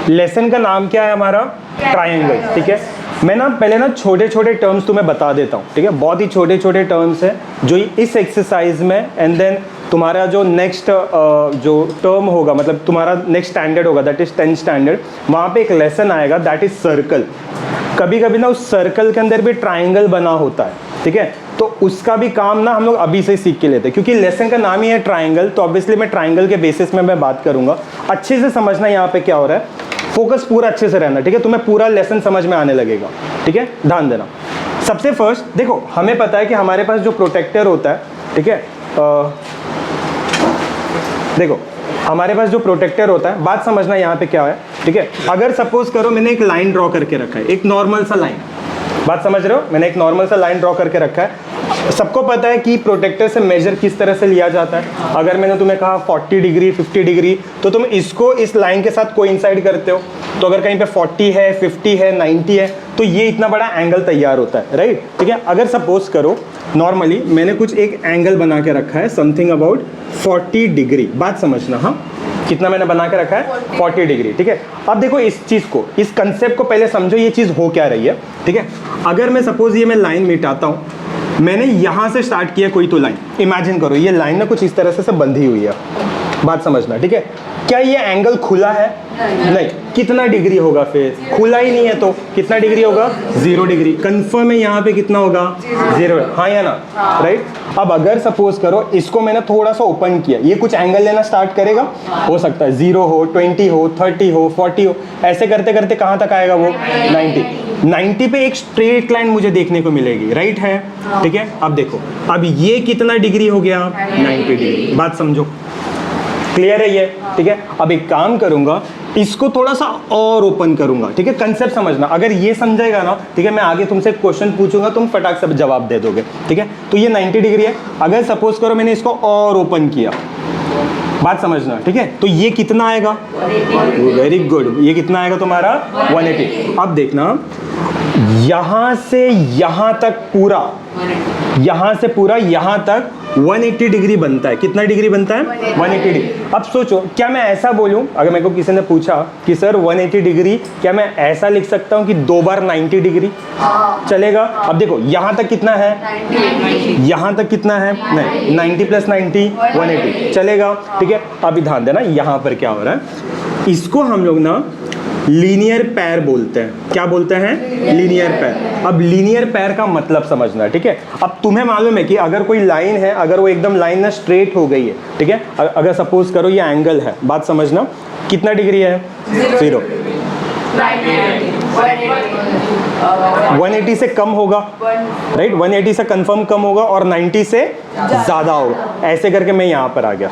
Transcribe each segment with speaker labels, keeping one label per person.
Speaker 1: Lesson का नाम क्या है हमारा? ट्रायंगल। ठीक है, मैं ना पहले ना छोटे छोटे टर्म्स तुम्हें बता देता हूँ। ठीक है, बहुत ही छोटे छोटे टर्म्स हैं जो इस एक्सरसाइज में, एंड देन तुम्हारा जो नेक्स्ट जो टर्म होगा, मतलब तुम्हारा नेक्स्ट स्टैंडर्ड होगा, दैट इज 10th स्टैंडर्ड, वहाँ पे एक लेसन आएगा दैट इज सर्कल। कभी कभी ना उस सर्कल के अंदर भी ट्राइंगल बना होता है। ठीक है, तो उसका भी काम ना हम लोग अभी से सीख के लेते हैं, क्योंकि लेसन का नाम ही है ट्राइंगल, तो ऑब्वियसली मैं ट्राइंगल के बेसिस में मैं बात करूंगा। अच्छे से समझना यहाँ पे क्या हो रहा है, फोकस पूरा अच्छे से रहना। ठीक है, तुम्हें पूरा लेसन समझ में आने लगेगा। ठीक है, ध्यान देना। सबसे फर्स्ट देखो, हमें पता है कि हमारे पास जो प्रोटेक्टर होता है, ठीक है, देखो हमारे पास जो प्रोटेक्टर होता है, बात समझना यहाँ पे क्या है। ठीक है, अगर सपोज करो मैंने एक लाइन ड्रॉ करके रखा है, एक नॉर्मल सा लाइन, बात समझ रहे हो, मैंने एक नॉर्मल सा लाइन ड्रॉ करके रखा है। सबको पता है कि प्रोटेक्टर से मेजर किस तरह से लिया जाता है। अगर मैंने तुम्हें कहा 40 डिग्री 50 डिग्री, तो तुम इसको इस लाइन के साथ कोइंसाइड करते हो। तो अगर कहीं पे 40 है, 50 है, 90 है, तो ये इतना बड़ा एंगल तैयार होता है, राइट। ठीक है, अगर सपोज करो नॉर्मली मैंने कुछ एक एंगल बना के रखा है, समथिंग अबाउट 40 डिग्री, बात समझना। हाँ, कितना मैंने बना के रखा है? 40 डिग्री। ठीक है, अब देखो इस चीज़ को, इस कंसेप्ट को पहले समझो, ये चीज़ हो क्या रही है। ठीक है, अगर मैं सपोज ये मैं लाइन मिटाता हूँ, मैंने यहाँ से स्टार्ट किया कोई तो लाइन, इमेजिन करो ये लाइन ना कुछ इस तरह से बंधी हुई है, बात समझना। ठीक है, क्या ये एंगल खुला है? नहीं। कितना डिग्री होगा फिर? खुला ही नहीं है, तो कितना डिग्री होगा? 0 डिग्री। कंफर्म है यहाँ पे कितना होगा? 0। हाँ या ना? राइट। अब अगर सपोज करो इसको मैंने थोड़ा सा ओपन किया, ये कुछ एंगल लेना स्टार्ट करेगा, हो सकता है 0 हो, 20 हो, 30 हो, 40 हो, ऐसे करते करते कहाँ तक आएगा वो? 90 पे एक स्ट्रेट लाइन मुझे देखने को मिलेगी, राइट है। ठीक है, अब देखो, अब ये कितना डिग्री हो गया? 90 डिग्री। बात समझो, क्लियर है ये? ठीक है, अब एक काम करूंगा, इसको थोड़ा सा और ओपन करूंगा। ठीक है, कंसेप्ट समझना, अगर ये समझेगा ना, ठीक है, मैं आगे तुमसे क्वेश्चन पूछूंगा, तुम फटाक से जवाब दे दोगे। ठीक है, तो ये 90 डिग्री है। अगर सपोज करो मैंने इसको और ओपन किया, बात समझना। ठीक है, तो ये कितना आएगा? वेरी गुड, ये कितना आएगा तुम्हारा? 180। अब देखना, यहां से यहां तक पूरा, यहां से पूरा यहां तक 180 डिग्री बनता है। कितना डिग्री बनता है? 180 डिग्री। अब सोचो, क्या मैं ऐसा बोलूं, अगर मेरे को किसी ने पूछा कि सर 180 डिग्री, क्या मैं ऐसा लिख सकता हूं कि 2 बार 90 डिग्री चलेगा? अब देखो यहां तक कितना है? यहां तक कितना है? नहीं, 90 + 90 180 चलेगा। ठीक है, अभी ध्यान देना यहां पर क्या हो रहा है, इसको हम लोग ना लीनियर पैर बोलते हैं। क्या बोलते हैं? लीनियर पैर। अब लीनियर पैर का मतलब समझना। ठीक है, अब तुम्हें मालूम है कि अगर कोई लाइन है, अगर वो एकदम लाइन ना स्ट्रेट हो गई है, ठीक है, अगर सपोज करो ये एंगल है, बात समझना, कितना डिग्री है? 0। 180 से कम होगा, राइट, 180 से कंफर्म कम होगा, और 90 से ज़्यादा होगा। ऐसे करके मैं यहाँ पर आ गया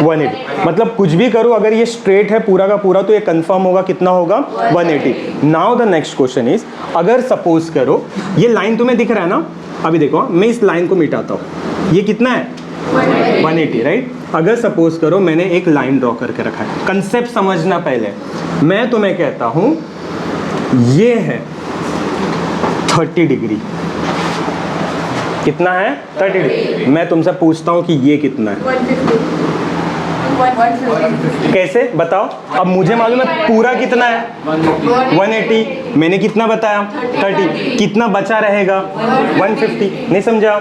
Speaker 1: 180। मतलब कुछ भी करूँ, अगर ये स्ट्रेट है पूरा का पूरा, तो ये कंफर्म होगा, कितना होगा? 180। Now the next question is, अगर सपोज करो ये लाइन तुम्हें दिख रहा है ना, अभी देखो मैं इस लाइन को मिटाता हूँ, ये कितना है? 180, राइट। अगर सपोज करो मैंने एक लाइन ड्रॉ करके रखा है, कंसेप्ट समझना पहले। मैं तुम्हें कहता हूं ये है 30 डिग्री। कितना है? 30 डिग्री। मैं तुमसे पूछता हूं कि ये कितना है? 150। कैसे बताओ? अब मुझे मालूम है पूरा कितना है? 180। मैंने कितना बताया? 30। कितना बचा रहेगा? 150। नहीं समझा?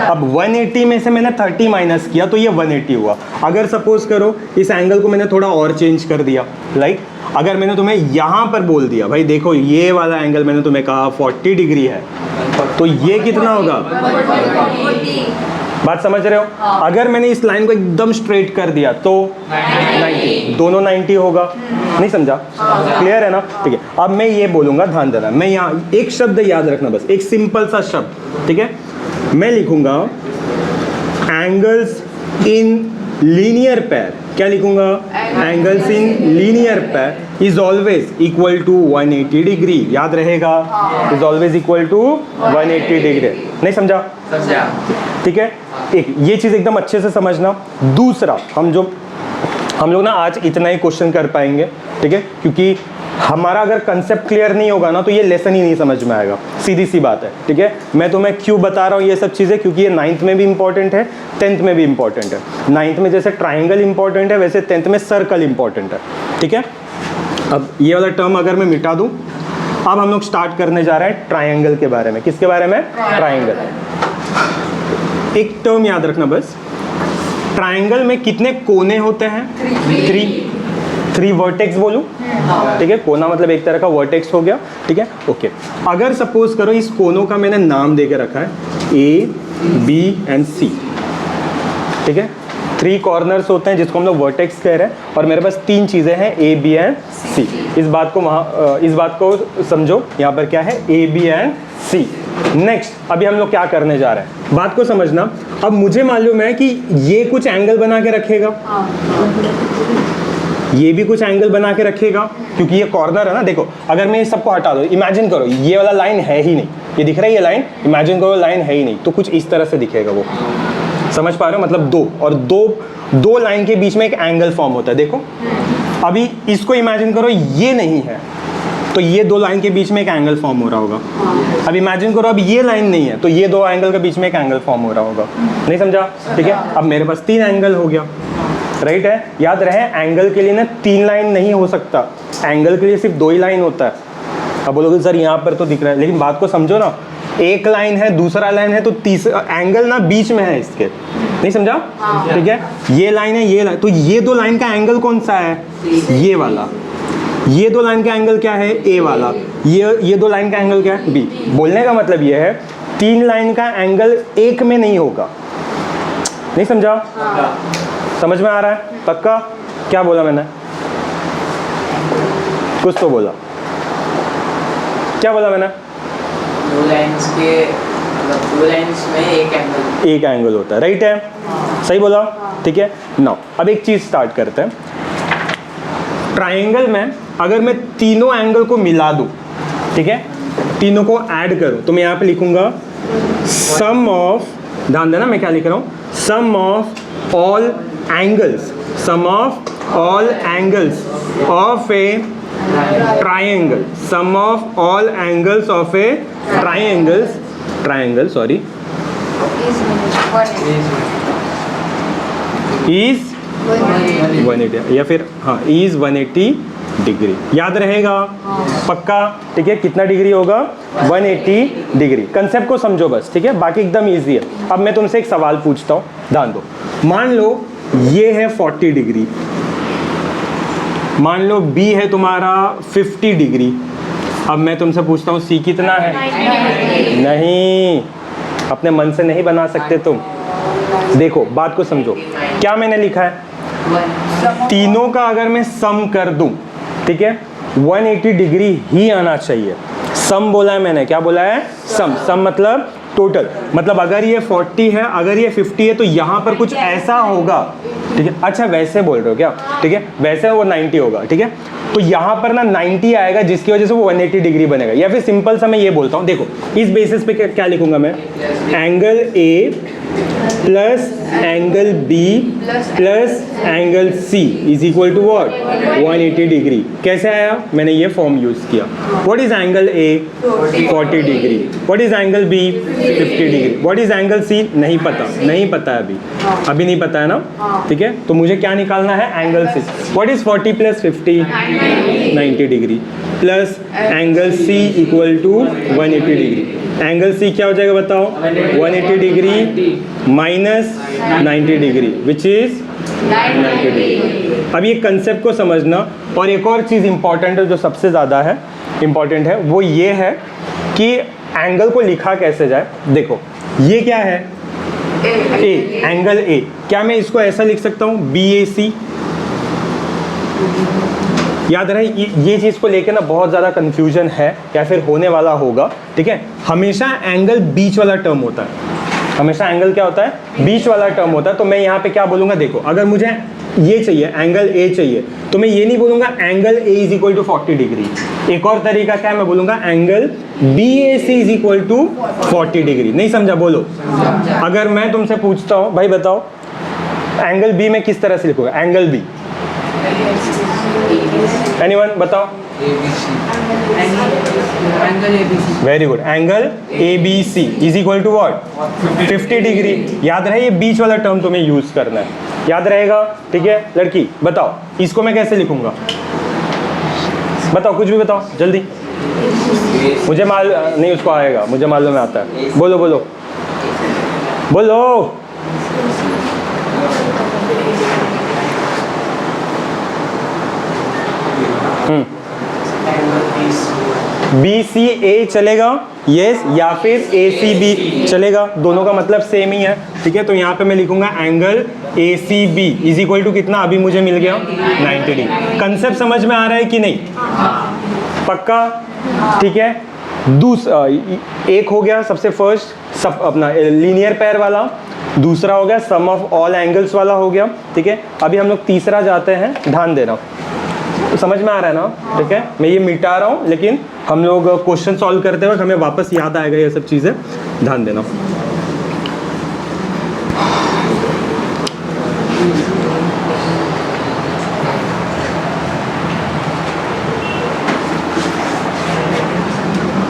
Speaker 1: अब 180 में से मैंने 30 माइनस किया, तो ये 180 हुआ। अगर सपोज करो इस एंगल को मैंने थोड़ा और चेंज कर दिया, लाइक अगर मैंने तुम्हें यहाँ पर बोल दिया, भाई देखो ये वाला एंगल मैंने तुम्हें कहा 40 डिग्री है, तो ये कितना होगा? बात समझ रहे हो? अगर मैंने इस लाइन को एकदम स्ट्रेट कर दिया तो 90, दोनों 90 होगा। नहीं समझा? क्लियर है ना? ठीक है, अब मैं ये बोलूंगा, ध्यान देना, मैं यहाँ एक शब्द याद रखना, बस एक सिंपल सा शब्द। ठीक है, मैं लिखूंगा एंगल्स इन लीनियर पेयर। क्या लिखूंगा? Angles in linear pair is always equal to 180 degree. याद रहेगा? Is always equal to 180 degree. नहीं समझा? ठीक है, एक ये चीज एकदम अच्छे से समझना। दूसरा, हम लोग ना आज इतना ही क्वेश्चन कर पाएंगे, ठीक है, क्योंकि हमारा अगर कंसेप्ट क्लियर नहीं होगा ना, तो ये लेसन ही नहीं समझ में आएगा, सीधी सी बात है। ठीक है, मैं तुम्हें क्यों बता रहा हूँ ये सब चीज़ें, क्योंकि ये 9th में भी इंपॉर्टेंट है, 10th में भी इंपॉर्टेंट है। 9th में जैसे ट्राइंगल इंपॉर्टेंट है, वैसे 10th में सर्कल इंपॉर्टेंट है। ठीक है, अब ये वाला टर्म अगर मैं मिटा दूं, अब हम लोग स्टार्ट करने जा रहे हैं ट्रायंगल के बारे में। किसके बारे में? ट्रायंगल। एक टर्म याद रखना बस, ट्रायंगल में कितने कोने होते हैं? थ्री वर्टेक्स बोलूं, ठीक है। कोना मतलब एक तरह का वर्टेक्स हो गया, ठीक है, ओके। अगर सपोज करो इस कोनों का मैंने नाम दे के रखा है ए, बी एंड सी, ठीक है। 3 कॉर्नर्स होते हैं जिसको हम लोग वर्टेक्स कह रहे हैं, और मेरे पास 3 चीज़ें हैं ए, बी एंड सी। इस बात को समझो, यहाँ पर क्या है? ए, बी एंड सी। नेक्स्ट अभी हम लोग क्या करने जा रहे हैं, बात को समझना। अब मुझे मालूम है कि ये कुछ एंगल बना के रखेगा, ये भी कुछ एंगल बना के रखेगा, क्योंकि ये कॉर्नर है ना। देखो अगर मैं इस सबको हटा दो, इमेजिन करो ये वाला लाइन है ही नहीं, ये दिख रहा है ये लाइन, इमेजिन करो लाइन है ही नहीं, तो कुछ इस तरह से दिखेगा वो। समझ पा रहे हो? मतलब दो लाइन के बीच में एक एंगल फॉर्म होता है। देखो अभी इसको इमेजिन करो ये नहीं है, तो ये 2 लाइन के बीच में एक एंगल फॉर्म हो रहा होगा। अब इमेजिन करो अब ये लाइन नहीं है, तो ये 2 एंगल के बीच में एक एंगल फॉर्म हो रहा होगा। नहीं समझा? ठीक है। अब मेरे पास 3 एंगल हो गया, राइट है। याद रहे एंगल के लिए ना 3 लाइन नहीं हो सकता, एंगल के लिए सिर्फ 2 ही लाइन होता है। अब बोलोगे सर यहाँ पर तो दिख रहा है, लेकिन बात को समझो ना, एक लाइन है, दूसरा लाइन है, तो तीसरा एंगल ना बीच में है इसके। नहीं समझा? ठीक है। ये लाइन है, ये लाइन, तो ये 2 लाइन का एंगल कौन सा है? ये वाला। ये 2 लाइन का एंगल क्या है? ए वाला। ये 2 लाइन का एंगल क्या है? बी। बोलने का मतलब ये है 3 लाइन का एंगल एक में नहीं होगा। नहीं समझा? समझ में आ रहा है? पक्का? क्या बोला मैंने? कुछ तो बोला। क्या बोला मैंने?
Speaker 2: 2 लाइन्स में एक
Speaker 1: एंगल होता है, राइट है। सही बोला? ठीक है। नाउ अब एक चीज स्टार्ट करते हैं। ट्रायंगल में अगर मैं तीनों एंगल को मिला दूं, ठीक है, तीनों को ऐड करूं, तो मैं यहाँ पे लिखूंगा सम ऑफ, ध्यान देना मैं क्या लिख रहा हूं, sum of all angles, sum of all angles of a triangle, sum of all angles of a triangle sorry is 180, या फिर हाँ इज 180 डिग्री। याद रहेगा? पक्का? ठीक है। कितना डिग्री होगा? 180 डिग्री। कंसेप्ट को समझो बस, ठीक है, बाकी एकदम इजी है। अब मैं तुमसे एक सवाल पूछता हूँ, ध्यान दो। मान लो ये है 40 डिग्री, मान लो बी है तुम्हारा 50 डिग्री। अब मैं तुमसे पूछता हूँ सी कितना है? नहीं, अपने मन से नहीं बना सकते तुम। देखो बात को समझो, क्या मैंने लिखा है? तीनों का अगर मैं सम कर दूं, ठीक है, 180 डिग्री ही आना चाहिए। सम बोला है मैंने, क्या बोला है? सम मतलब टोटल, मतलब अगर ये 40 है, अगर ये 50 है, तो यहाँ पर कुछ ऐसा होगा, ठीक है। अच्छा वैसे बोल रहे हो क्या? ठीक है, वैसे वो 90 होगा, ठीक है, तो यहाँ पर ना 90 आएगा, जिसकी वजह से वो 180 डिग्री बनेगा। या फिर सिंपल सा मैं ये बोलता हूँ, देखो इस बेसिस पे क्या लिखूंगा मैं? Angle A plus angle B plus angle C is equal to what? 180 degree. कैसे आया? मैंने ये फॉर्म यूज किया। What is angle A? 40 degree. What is angle B? 50 degree. What is angle C? नहीं पता, नहीं पता है अभी नहीं पता है ना, ठीक है। तो मुझे क्या निकालना है? Angle C. What is 40 plus 50? 90 degree plus angle C equal to 180 degree. Angle C क्या हो जाएगा बताओ? 180 degree minus 90 degree which is 90 degree. अब ये कंसेप्ट को समझना। और एक और चीज़ इंपॉर्टेंट है, जो सबसे ज़्यादा है इंपॉर्टेंट है, वो ये है कि एंगल को लिखा कैसे जाए। देखो ये क्या है? ए, एंगल ए। क्या मैं इसको ऐसा लिख सकता हूँ? BAC। याद रहे ये चीज़ को लेके ना बहुत ज़्यादा कंफ्यूजन है, या फिर होने वाला होगा, ठीक है। हमेशा एंगल बीच वाला टर्म होता है, हमेशा एंगल क्या होता है? बीच वाला टर्म होता है। तो मैं यहाँ पे क्या बोलूँगा? देखो अगर मुझे ये चाहिए, एंगल ए चाहिए, तो मैं ये नहीं बोलूँगा angle A is equal to 40 degree. एक और तरीका क्या है? मैं बोलूँगा angle BAC is equal to 40 degree. नहीं समझा? बोलो। अगर मैं तुमसे पूछता हूँ भाई बताओ एंगल बी में किस तरह से लिखूंगा? एंगल बी, एनीवन बताओ? Very good. Angle ABC is equal to what? 50 degree. याद रहे ये बीच वाला टर्म तुम्हें यूज करना है, याद रहेगा, ठीक है। लड़की बताओ इसको मैं कैसे लिखूंगा? बताओ, कुछ भी बताओ जल्दी। मुझे नहीं, उसको आएगा, मुझे मालूम आता है। बोलो बोलो बोलो। BCA चलेगा, यस, या फिर ACB चलेगा, दोनों का मतलब सेम ही है, ठीक है। तो यहाँ पे मैं लिखूंगा angle ACB is equal to कितना, अभी मुझे मिल गया 90 डिग्री। कंसेप्ट समझ में आ रहा है कि नहीं? पक्का, ठीक है। एक हो गया सबसे फर्स्ट सब अपना लीनियर पेयर वाला, दूसरा हो गया सम ऑफ ऑल एंगल्स वाला हो गया, ठीक है। अभी हम लोग तीसरा जाते हैं, ध्यान देना। तो समझ में आ रहा है ना, ठीक है। मैं ये मिटा रहा हूँ, लेकिन हम लोग क्वेश्चन सॉल्व करते वक्त हमें वापस याद आएगा ये सब चीज़ें, ध्यान देना।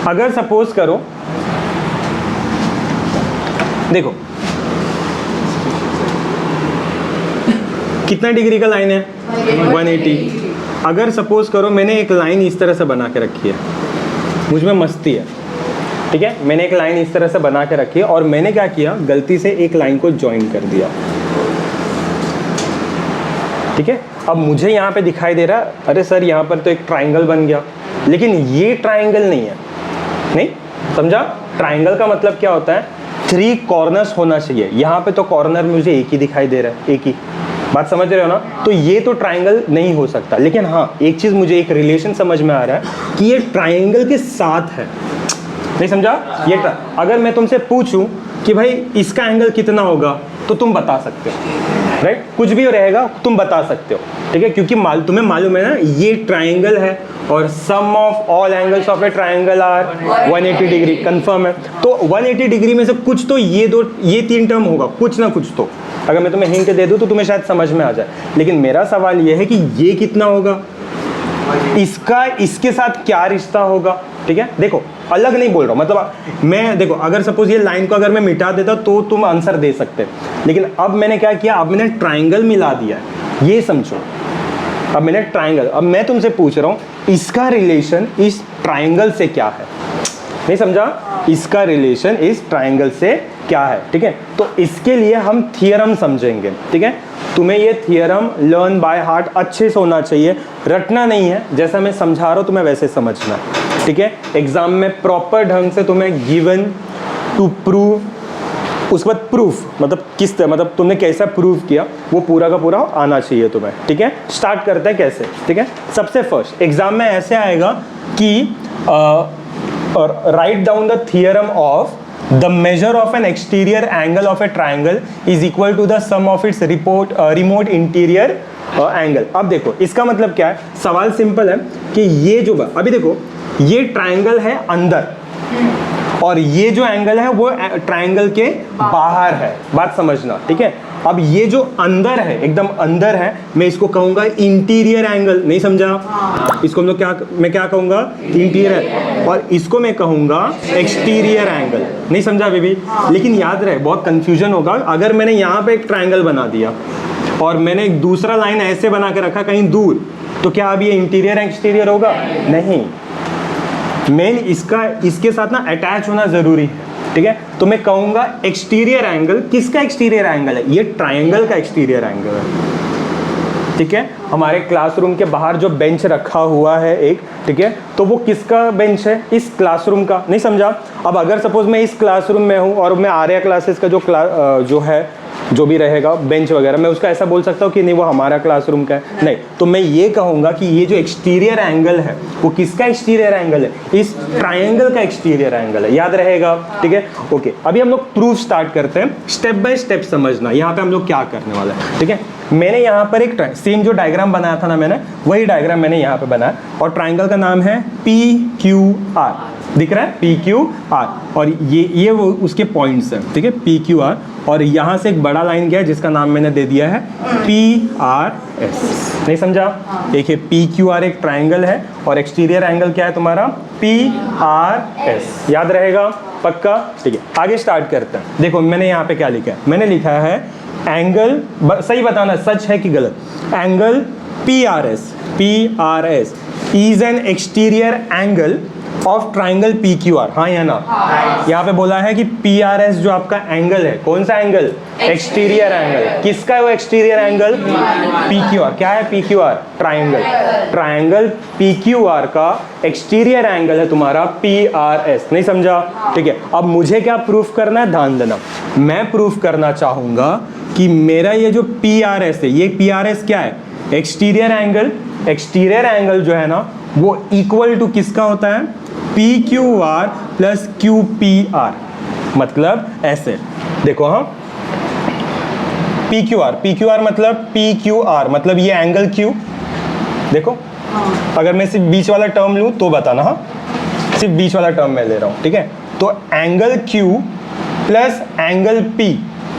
Speaker 1: अगर सपोज करो, देखो कितना डिग्री का लाइन है, 180। अगर सपोज करो मैंने एक लाइन इस तरह से बना के रखी है, मुझ में मस्ती है, ठीक है। मैंने एक लाइन इस तरह से बना के रखी है और मैंने क्या किया, गलती से एक लाइन को ज्वाइन कर दिया, ठीक है। अब मुझे यहाँ पे दिखाई दे रहा है, अरे सर यहाँ पर तो एक ट्राइंगल बन गया, लेकिन ये ट्राइंगल नहीं है। नहीं समझा? ट्राइंगल का मतलब क्या होता है, 3 कॉर्नर्स होना चाहिए। यहाँ पे तो कॉर्नर मुझे एक ही दिखाई दे रहा है, एक ही। बात समझ रहे हो ना? तो ये तो ट्राइंगल नहीं हो सकता। लेकिन हाँ, एक चीज़ मुझे, एक रिलेशन समझ में आ रहा है कि ये ट्राइंगल के साथ है। नहीं समझा? ये अगर मैं तुमसे पूछूं कि भाई इसका एंगल कितना होगा, तो तुम बता सकते हो, राइट? कुछ भी रहेगा तुम बता सकते हो, ठीक है। क्योंकि तुम्हें मालूम है ना ये ट्राइंगल है और sum of all angles of a triangle are 180 degree, confirm है। तो 180 डिग्री में से कुछ तो ये 3 टर्म होगा, कुछ ना कुछ तो। अगर मैं तुम्हें हिंट दे दूं तो तुम्हें शायद समझ में आ जाए। लेकिन मेरा सवाल ये है कि ये कितना होगा, इसका इसके साथ क्या रिश्ता होगा, ठीक है। देखो अलग नहीं बोल रहा हूँ, मतलब मैं देखो, अगर सपोज ये लाइन को अगर मैं मिटा देता तो तुम आंसर दे सकते, लेकिन अब मैंने क्या किया, अब मैंने ट्राइंगल मिला दिया है, ये समझो। अब मैंने ट्राइंगल, अब मैं तुमसे पूछ रहा हूँ इसका रिलेशन इस ट्राइंगल से क्या है। नहीं समझा? इसका रिलेशन इस ट्राइंगल से क्या है, ठीक है। तो इसके लिए हम थियरम समझेंगे, ठीक है। तुम्हें ये थियरम लर्न बाय हार्ट अच्छे से होना चाहिए, रटना नहीं है। जैसा मैं समझा रहा हूँ तुम्हें वैसे समझना, ठीक है। एग्जाम में प्रॉपर ढंग से तुम्हें गिवन टू प्रूव, उसके बाद प्रूफ मतलब किस तरह, मतलब तुमने कैसा प्रूव किया वो पूरा का पूरा आना चाहिए तुम्हें, ठीक है। स्टार्ट करते हैं कैसे, ठीक है। सबसे फर्स्ट एग्जाम में ऐसे आएगा कि write down the theorem of the measure of an exterior angle of a triangle is equal to the sum of its remote interior angle। अब देखो इसका मतलब क्या है, सवाल सिंपल है कि ये जो अभी देखो ये ट्राइंगल है अंदर और ये जो एंगल है वो ट्राइंगल के बाहर है, बात समझना, ठीक है। अब ये जो अंदर है, एकदम अंदर है, मैं इसको कहूंगा इंटीरियर एंगल। नहीं समझा? इसको हम लोग मैं क्या कहूंगा, इंटीरियर, और इसको मैं कहूंगा एक्सटीरियर एंगल। नहीं समझा बेबी? लेकिन याद रहे, बहुत कंफ्यूजन होगा। अगर मैंने यहाँ पे एक ट्राइंगल बना दिया और मैंने एक दूसरा लाइन ऐसे बना के रखा कहीं दूर, तो क्या अब ये इंटीरियर एक्सटीरियर होगा? नहीं, मेन इसके साथ ना अटैच होना जरूरी है, ठीक है। तो मैं कहूंगा एक्सटीरियर एंगल। किसका एक्सटीरियर एंगल है? ये ट्राइंगल का एक्सटीरियर एंगल है, ठीक है। हमारे क्लासरूम के बाहर जो बेंच रखा हुआ है एक, ठीक है, तो वो किसका बेंच है? इस क्लासरूम का। नहीं समझा? अब अगर सपोज मैं इस क्लासरूम में हूँ और मैं आर्या क्लासेस का जो है जो भी रहेगा बेंच वगैरह, मैं उसका ऐसा बोल सकता हूँ कि नहीं वो हमारा क्लासरूम का है? नहीं। तो मैं ये कहूँगा कि ये जो एक्सटीरियर एंगल है वो किसका एक्सटीरियर एंगल है? इस ट्राइंगल का एक्सटीरियर एंगल है। याद रहेगा, ठीक है। ओके, अभी हम लोग प्रूफ स्टार्ट करते हैं, स्टेप बाय स्टेप समझना यहाँ पे हम लोग क्या करने वाला है, ठीक है। मैंने यहाँ पर एक सेम जो डायग्राम बनाया था ना मैंने, वही डायग्राम मैंने यहाँ पे बनाया और ट्राइंगल का नाम है PQR। दिख रहा है PQR, और ये वो उसके पॉइंट्स हैं, ठीक है, PQR। और यहाँ से एक बड़ा लाइन गया जिसका नाम मैंने दे दिया है PRS। नहीं समझा? देखिए PQR एक ट्राइंगल है और एक्सटीरियर एंगल क्या है तुम्हारा? PRS। याद रहेगा? पक्का? ठीक है, आगे स्टार्ट करते हैं। देखो मैंने यहाँ पे क्या लिखा है, मैंने लिखा है एंगल, सही बताना सच है कि गलत, angle PRS is an exterior angle of triangle PQR, हाँ या ना? यहाँ पे बोला है कि PRS जो आपका एंगल है, कौन सा एंगल? Exterior angle. किसका है वो एक्सटीरियर एंगल? PQR। क्या है PQR? ट्राइंगल PQR का एक्सटीरियर एंगल है तुम्हारा PRS। नहीं समझा? ठीक है, अब मुझे क्या प्रूफ करना है, ध्यान देना। मैं प्रूफ करना चाहूंगा कि मेरा ये जो PRS है, ये PRS क्या है? Exterior angle. एक्सटीरियर एंगल जो है ना वो इक्वल टू किसका होता है? PQR plus QPR। मतलब ऐसे देखो, हाँ, PQR मतलब PQR मतलब ये एंगल Q। देखो, अगर मैं सिर्फ बीच वाला टर्म लूं तो बताना, हाँ, सिर्फ बीच वाला टर्म मैं ले रहा हूं, ठीक है? तो angle Q plus angle P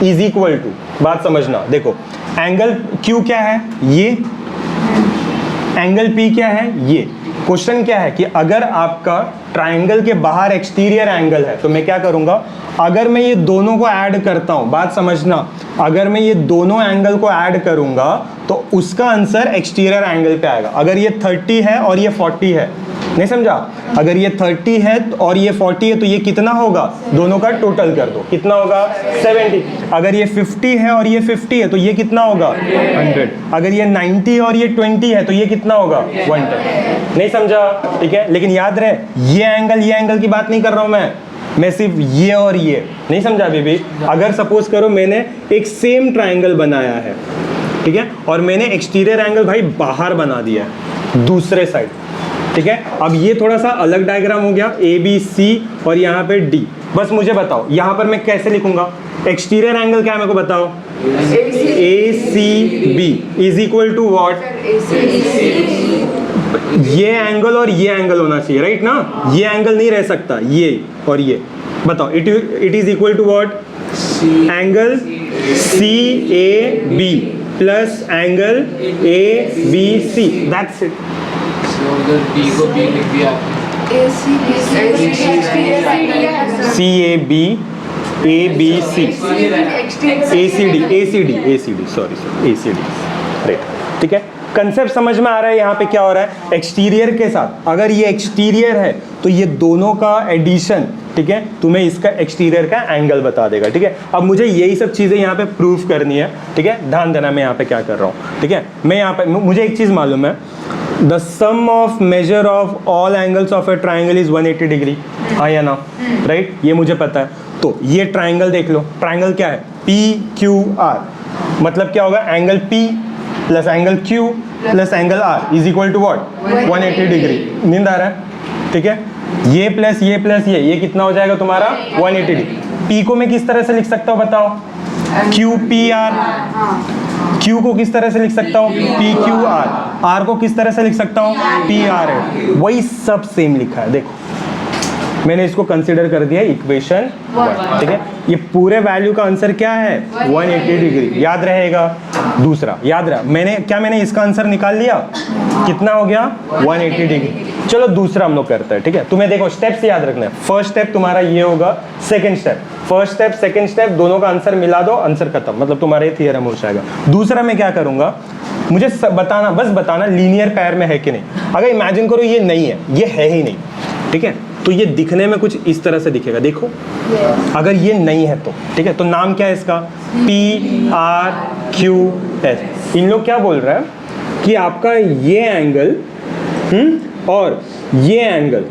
Speaker 1: is equal to, बात समझना, देखो एंगल Q क्या है? ये। एंगल P क्या है? ये। क्वेश्चन क्या है कि अगर आपका ट्राइंगल के बाहर एक्सटीरियर एंगल है तो मैं क्या करूंगा, अगर मैं ये दोनों को ऐड करता हूं, बात समझना, अगर मैं ये दोनों एंगल को ऐड करूंगा तो उसका आंसर एक्सटीरियर एंगल पे आएगा। अगर ये 30 है और ये 40 है, नहीं समझा? अगर ये 30 है और ये 40 है तो ये कितना होगा? दोनों का टोटल कर दो, कितना होगा? 70। अगर ये 50 है और ये 50 है तो ये कितना होगा? 100। अगर ये 90 और ये 20 है तो ये कितना होगा? 110। नहीं समझा? ठीक है, लेकिन याद रहे ये एंगल की बात नहीं कर रहा हूं मैं सिर्फ ये और ये। नहीं समझा बेबी? अगर सपोज करो मैंने एक सेम ट्राइंगल बनाया है, ठीक है, और मैंने एक्सटीरियर एंगल भाई बाहर बना दिया है दूसरे साइड, ठीक है? अब ये थोड़ा सा अलग डायग्राम हो गया, ABC और यहाँ पे D। बस मुझे बताओ यहाँ पर मैं कैसे लिखूंगा? एक्सटीरियर एंगल क्या है मेरे को बताओ? ACB is equal to what? ये एंगल और ये एंगल होना चाहिए, राइट ना? ये एंगल नहीं रह सकता, ये और ये। बताओ, it is equal to what? Angle CAB plus angle ABC। That's it.
Speaker 2: D को B लिख दिया
Speaker 1: CAB ABC ACD sorry right, ठीक है? कंसेप्ट समझ में आ रहा है यहाँ पे क्या हो रहा है? एक्सटीरियर के साथ, अगर ये एक्सटीरियर है तो ये दोनों का एडिशन, ठीक है, तुम्हें इसका एक्सटीरियर का एंगल बता देगा, ठीक है? अब मुझे यही सब चीज़ें यहाँ पे प्रूफ करनी है, ठीक है? ध्यान देना मैं यहाँ पे क्या कर रहा हूँ, ठीक है? मैं यहाँ पे, मुझे एक चीज़ मालूम है, the sum of measure of all angles of a triangle is 180 degree, हाँ या ना? राइट, ये मुझे पता है। तो ये ट्राइंगल देख लो, ट्राइंगल क्या है? PQR। मतलब क्या होगा? Angle P plus angle Q plus angle R is equal to what? 180 degree. नींद आ रहा है? ठीक है, ये प्लस ये कितना हो जाएगा तुम्हारा? 180 डिग्री। P को मैं किस तरह से लिख सकता हूँ बताओ? QPR। Q को किस तरह से लिख सकता हूँ? PQR। R को किस तरह से लिख सकता हूँ? PRS। वही सब सेम लिखा है, देखो मैंने इसको कंसीडर कर दिया इक्वेशन 1, ठीक है? ये पूरे वैल्यू का आंसर क्या है? 180 डिग्री। याद रहेगा? दूसरा याद रहा, मैंने इसका आंसर निकाल लिया, कितना हो गया? 180 डिग्री। चलो दूसरा हम लोग करते हैं, ठीक है? तुम्हें देखो स्टेप्स याद रखना है। फर्स्ट स्टेप तुम्हारा ये होगा, second step, first step second step, दोनों का आंसर मिला दो, आंसर खत्म, मतलब तुम्हारा ये थियरम हो जाएगा। दूसरा मैं क्या करूंगा, मुझे बताना, बस बताना लीनियर पैर में है कि नहीं। अगर इमेजिन करो ये नहीं है, ये है ही नहीं, ठीक है, तो ये दिखने में कुछ इस तरह से दिखेगा, देखो अगर ये नहीं है तो, ठीक है, तो नाम क्या है इसका? PRQS। इन लोग क्या बोल रहा है कि आपका ये एंगल और ये एंगल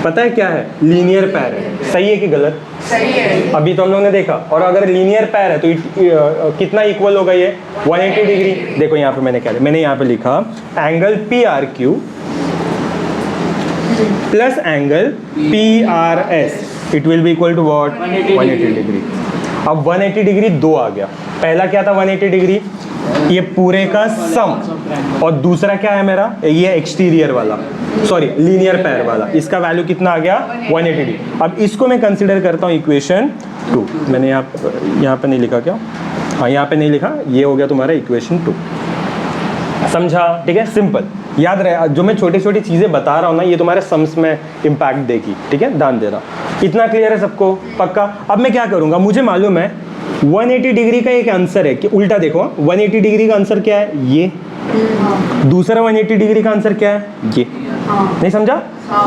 Speaker 1: पता है क्या है? लीनियर पैर है। सही है कि गलत?
Speaker 3: सही है।
Speaker 1: अभी तो हम लोगों ने देखा। और अगर लीनियर पैर है तो कितना इक्वल होगा ये? 180 डिग्री। देखो यहाँ पे मैंने यहाँ पे लिखा angle PRQ plus angle PRS, it will be equal to what? 180 degree. अब 180 डिग्री 2 आ गया। पहला क्या था 180 डिग्री? ये पूरे का सम। और दूसरा क्या है मेरा? ये एक्सटीरियर वाला, सॉरी लीनियर पैर वाला, इसका वैल्यू कितना आ गया? 180 डिग्री। अब इसको मैं कंसिडर करता हूँ इक्वेशन 2। मैंने यहाँ पे नहीं लिखा क्या? हाँ, यहाँ पे नहीं लिखा, ये हो गया तुम्हारा इक्वेशन 2। समझा? ठीक है, सिंपल। याद रहे, जो मैं छोटी छोटी चीज़ें बता रहा हूँ ना, ये तुम्हारे सम्स में इम्पैक्ट देगी, ठीक है? ध्यान देना। इतना क्लियर है सबको? पक्का? अब मैं क्या करूँगा, मुझे मालूम है 180 डिग्री का एक आंसर है कि उल्टा देखो, 180 डिग्री का आंसर क्या है? ये दूसरा 180 डिग्री का आंसर क्या है? ये। नहीं समझा?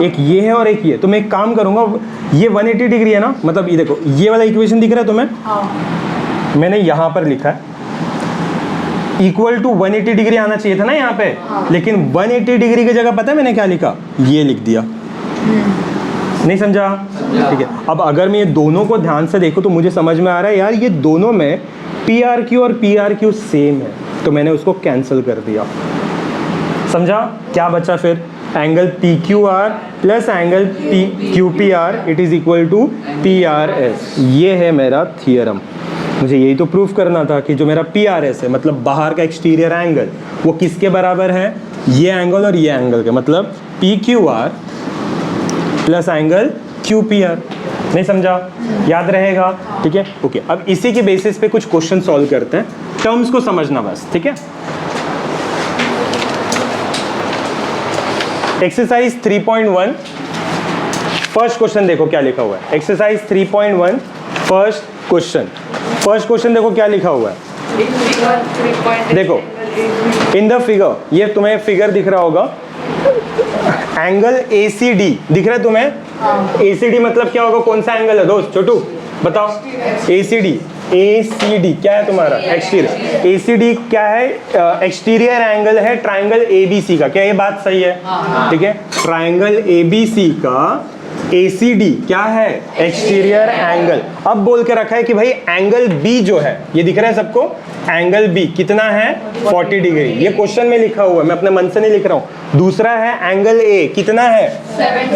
Speaker 1: एक ये है और एक ये। तो मैं एक काम करूंगा, ये 180 डिग्री है ना, मतलब ये देखो, ये वाला इक्वेशन दिख रहा है तुम्हें? मैंने यहाँ पर लिखा है इक्वल टू 180 डिग्री आना चाहिए था ना यहाँ पे, लेकिन 180 डिग्री की जगह पता है मैंने क्या लिखा? ये लिख दिया। नहीं समझा? ठीक है। अब अगर मैं ये दोनों को ध्यान से देखूं तो मुझे समझ में आ रहा है यार ये दोनों में PRQ और PRQ सेम है, तो मैंने उसको कैंसिल कर दिया। समझा? क्या बचा फिर? Angle PQR plus angle QPR it is equal to PRS। ये है मेरा थियरम। मुझे यही तो प्रूफ करना था कि जो मेरा PRS है, मतलब बाहर का एक्सटीरियर एंगल, वो किसके बराबर है? ये एंगल और ये एंगल के, मतलब PQR प्लस एंगल QPR। नहीं समझा? याद रहेगा? ठीक है, ओके। अब इसी के बेसिस पे कुछ क्वेश्चन सॉल्व करते हैं, टर्म्स को समझना बस, ठीक है। एक्सरसाइज 3.1 फर्स्ट क्वेश्चन देखो क्या लिखा हुआ है। एक्सरसाइज 3.1 फर्स्ट क्वेश्चन देखो क्या लिखा हुआ है। देखो इन द फिगर, ये तुम्हें फिगर दिख रहा होगा, एंगल ACD दिख रहा है तुम्हें? ACD मतलब क्या होगा? कौन सा एंगल है दोस्त? छोटू बताओ। ACD क्या है तुम्हारा? एक्सटीरियर। ACD क्या है? एक्सटीरियर एंगल है ट्राइंगल ABC का। क्या ये बात सही है? ठीक है। ट्राइंगल ABC का ACD क्या है? Exterior angle. अब बोल के रखा है कि भाई एंगल B जो है, ये दिख रहा है सबको? एंगल B कितना है? 40 डिग्री। ये क्वेश्चन में लिखा हुआ है, मैं अपने मन से नहीं लिख रहा हूँ। दूसरा है एंगल A कितना है?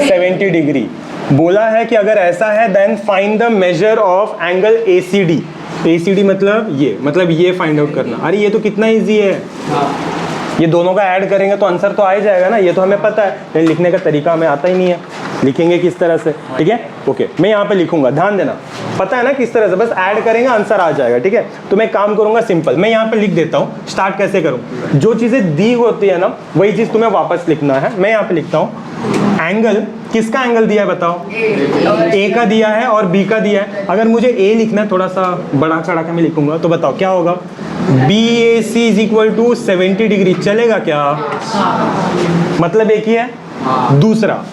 Speaker 1: 70 डिग्री। बोला है कि अगर ऐसा है then find the measure of angle ACD। ACD मतलब ये फाइंड आउट करना। अरे ये तो कितना इजी है, ये दोनों का ऐड करेंगे तो आंसर तो आ ही जाएगा ना, ये तो हमें पता है, लेकिन लिखने का तरीका हमें आता ही नहीं है। लिखेंगे किस तरह से? ठीक है, ओके। मैं यहाँ पे लिखूंगा, ध्यान देना, पता है ना किस तरह से, बस ऐड करेंगे आंसर आ जाएगा। ठीक है, तो मैं काम करूंगा सिंपल, मैं यहाँ पे लिख देता हूँ। स्टार्ट कैसे करूँ? जो चीज़ें दी होती है ना वही चीज़ तुम्हें वापस लिखना है। मैं यहाँ पे लिखता हूँ एंगल, किसका एंगल दिया है बताओ? A का दिया है और B का दिया है। अगर मुझे A लिखना है, थोड़ा सा बड़ा चढ़ा के मैं लिखूंगा, तो बताओ क्या होगा? BAC is equal to 70 degree. चलेगा क्या? मतलब एक ही है। दूसरा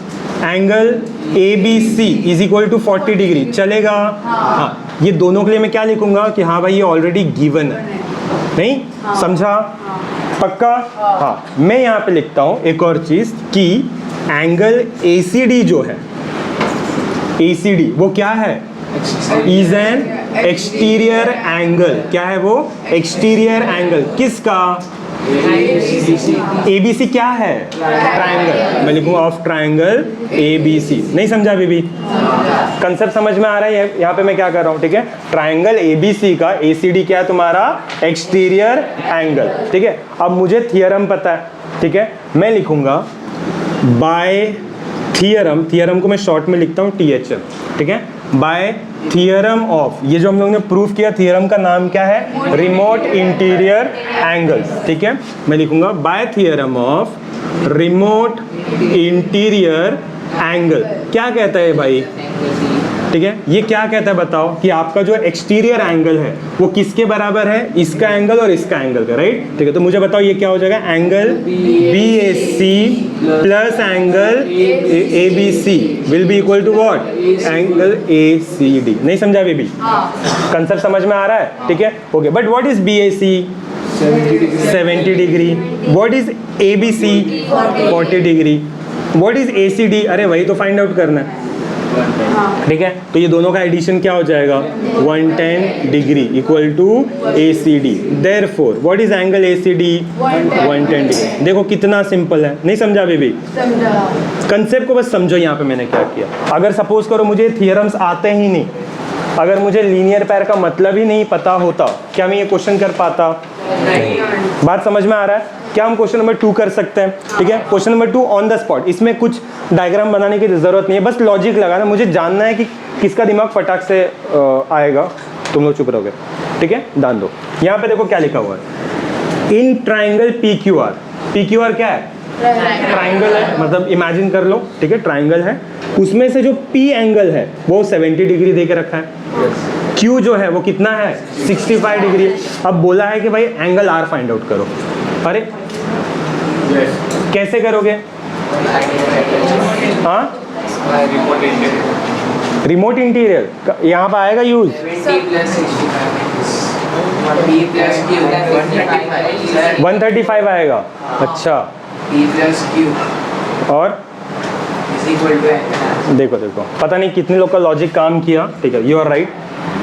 Speaker 1: angle ABC is equal to 40 degree. चलेगा? हाँ। ये दोनों के लिए मैं क्या लिखूंगा कि हाँ भाई ये ऑलरेडी गिवन है। नहीं समझा? पक्का? हाँ। मैं यहाँ पे लिखता हूँ एक और चीज कि एंगल ACD जो है, ACD वो क्या है? Is an exterior angle. क्या है वो? Exterior angle. किसका? ABC क्या है? ट्राइंगल। मैं लिखूंगा ऑफ ट्राइंगल ABC। नहीं समझा बीबी? कंसेप्ट समझ में आ रहा है? यहाँ पे मैं क्या कर रहा हूँ? ठीक है, ट्राइंगल ABC का ACD क्या है तुम्हारा? Exterior angle. ठीक है, अब मुझे थियरम पता है। ठीक है, मैं लिखूंगा बाय थियरम, थियरम को मैं शॉर्ट में लिखता हूँ THM। ठीक है, बाय थियरम ऑफ, ये जो हम लोगों ने प्रूफ किया, थियरम का नाम क्या है? Remote interior angles. ठीक है, मैं लिखूंगा by theorem of remote interior angle. क्या कहता है भाई? ठीक है, ये क्या कहता है बताओ? कि आपका जो एक्सटीरियर एंगल है वो किसके बराबर है? इसका एंगल और इसका एंगल का, राइट? ठीक है, तो मुझे बताओ ये क्या हो जाएगा? Angle BAC plus angle ABC will be equal to what? Angle ACD। नहीं समझा बेबी? कंसेप्ट समझ में आ रहा है? ठीक है, okay. But what is BAC? 70 degree. What is ABC? 40 degree. What is ACD? अरे वही तो फाइंड आउट करना है। ठीक है, तो ये दोनों का एडिशन क्या हो जाएगा? 110 degree equal to ACD। Therefore what is angle ACD? 110 degree. देखो कितना सिंपल है। नहीं समझा बेबी? कंसेप्ट को बस समझो। यहाँ पे मैंने क्या किया, अगर सपोज करो मुझे थियरम्स आते ही नहीं, अगर मुझे लीनियर पैर का मतलब ही नहीं पता होता, क्या मैं ये क्वेश्चन कर पाता? बात समझ में आ रहा है? क्या हम क्वेश्चन नंबर 2 कर सकते हैं? ठीक है, question number 2 on the spot. इसमें कुछ डायग्राम बनाने की जरूरत नहीं है, बस लॉजिक लगाना। मुझे जानना है कि किसका दिमाग फटाक से आएगा। तुम लोग चुप रहोगे? ठीक है, ध्यान दो। यहाँ पे देखो क्या लिखा हुआ है, इन ट्राइंगल PQR। PQR क्या है? ट्राइंगल है, मतलब इमेजिन कर लो। ठीक है, ट्राइंगल है, उसमें से जो P एंगल है वो 70 डिग्री दे के रखा है। Q जो है वो कितना है? 65 डिग्री। अब बोला है कि भाई एंगल R फाइंड आउट करो। अरे कैसे करोगे? हाँ, रिमोट इंटीरियर यहाँ पर आएगा use?
Speaker 2: 70 plus 65 b plus q 135
Speaker 1: 135 आएगा। अच्छा,
Speaker 2: b plus q
Speaker 1: और
Speaker 2: is equal to angle
Speaker 1: देखो देखो, पता नहीं कितने लोग का लॉजिक काम किया। ठीक है, यू आर राइट।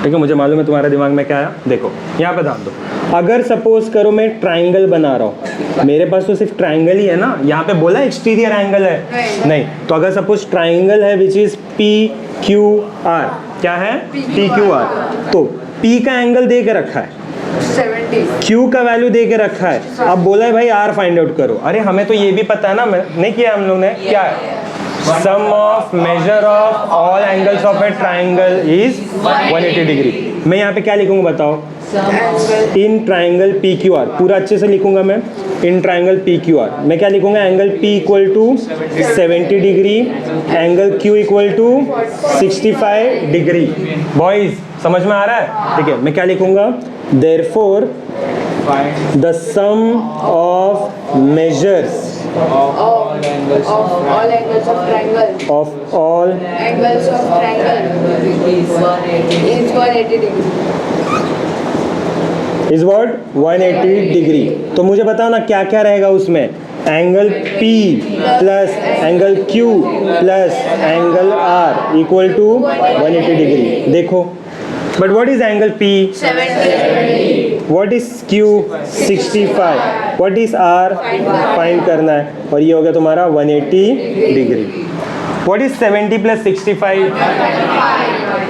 Speaker 1: ठीक है, मुझे मालूम है तुम्हारे दिमाग में क्या आया। देखो यहाँ पे ध्यान दो, अगर सपोज करो मैं ट्राइंगल बना रहा हूँ, मेरे पास तो सिर्फ ट्राइंगल ही है ना, यहाँ पे बोला एक्सटीरियर एंगल है नहीं। तो अगर सपोज ट्राइंगल है which is P Q are, क्या है? P Q are. तो पी का एंगल दे के रखा है,
Speaker 3: 70
Speaker 1: क्यू का वैल्यू दे के रखा है। अब बोला है भाई आर फाइंड आउट करो। अरे हमें तो ये भी पता है ना, नहीं किया हम लोग ने, क्या है? Sum of measure of all angles of a triangle is 180 degree. मैं यहाँ पे क्या लिखूंगा बताओ? In triangle P Q R, पूरा अच्छे से लिखूंगा मैं। In triangle P Q R मैं क्या लिखूंगा? Angle P equal to 70 degree, angle Q equal to 65 degree. Boys समझ में आ रहा है? ठीक है, मैं क्या लिखूंगा? Therefore the sum of measures
Speaker 2: all angles
Speaker 3: of all angles of triangle
Speaker 1: of all
Speaker 3: angles of triangle is 180 degree.
Speaker 1: Is what? 180 degree. तो मुझे बताओ ना क्या क्या रहेगा उसमें? Angle P plus angle Q plus angle R equal to 180 degree. देखो, but what is angle P?
Speaker 3: 70
Speaker 1: what is Q? 65। What is R? Find करना है। और ये हो गया तुम्हारा 180 degree. What is 70 plus 65?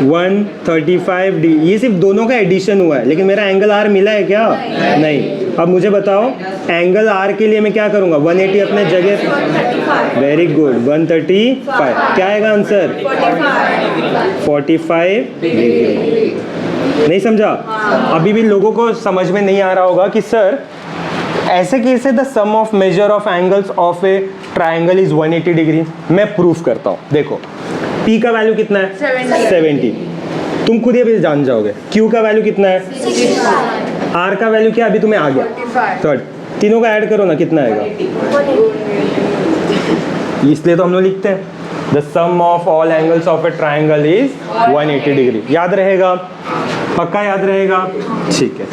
Speaker 1: 135 degree. ये सिर्फ दोनों का एडिशन हुआ है, लेकिन मेरा एंगल R मिला है क्या? नहीं। अब मुझे बताओ एंगल R के लिए मैं क्या करूंगा? 180 अपने जगह। Very good, 135। क्या आएगा आंसर? 45 डिग्री। नहीं समझा? अभी भी लोगों को समझ में नहीं आ रहा होगा कि सर ऐसे कैसे the sum of measure of angles of a triangle is 180 degree. मैं प्रूफ करता हूँ। देखो, P का वैल्यू कितना है? 70। तुम खुद ये भी जान जाओगे। Q का वैल्यू कितना है?
Speaker 3: 65
Speaker 1: R का वैल्यू क्या? अभी तुम्हें आ गया।
Speaker 3: 45
Speaker 1: थर्ड, तीनों का ऐड करो ना, कितना आएगा? इसलिए तो हम लोग लिखते हैं the sum of all angles of a triangle is 180 degree. याद रहेगा? पक्का याद रहेगा? ठीक है,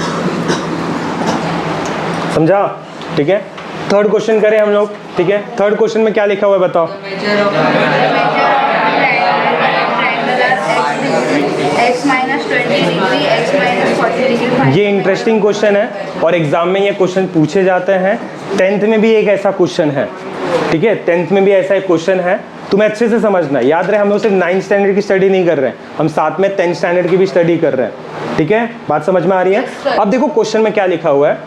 Speaker 1: समझा? ठीक है, थर्ड क्वेश्चन करें हम लोग। ठीक है, थर्ड क्वेश्चन में क्या लिखा हुआ है बताओ?
Speaker 3: x minus 20 degree x minus 40 degree।
Speaker 1: ये इंटरेस्टिंग क्वेश्चन है और एग्जाम में ये क्वेश्चन पूछे जाते हैं। 10th में भी एक ऐसा क्वेश्चन है। ठीक है, 10th में भी ऐसा एक क्वेश्चन है। तुम्हें अच्छे से समझना है। याद रहे हम लोग सिर्फ 9th स्टैंडर्ड की स्टडी नहीं कर रहे हैं, हम साथ में 10th स्टैंडर्ड की भी स्टडी कर रहे हैं। ठीक है, बात समझ में आ रही है? अब देखो क्वेश्चन में क्या लिखा हुआ है?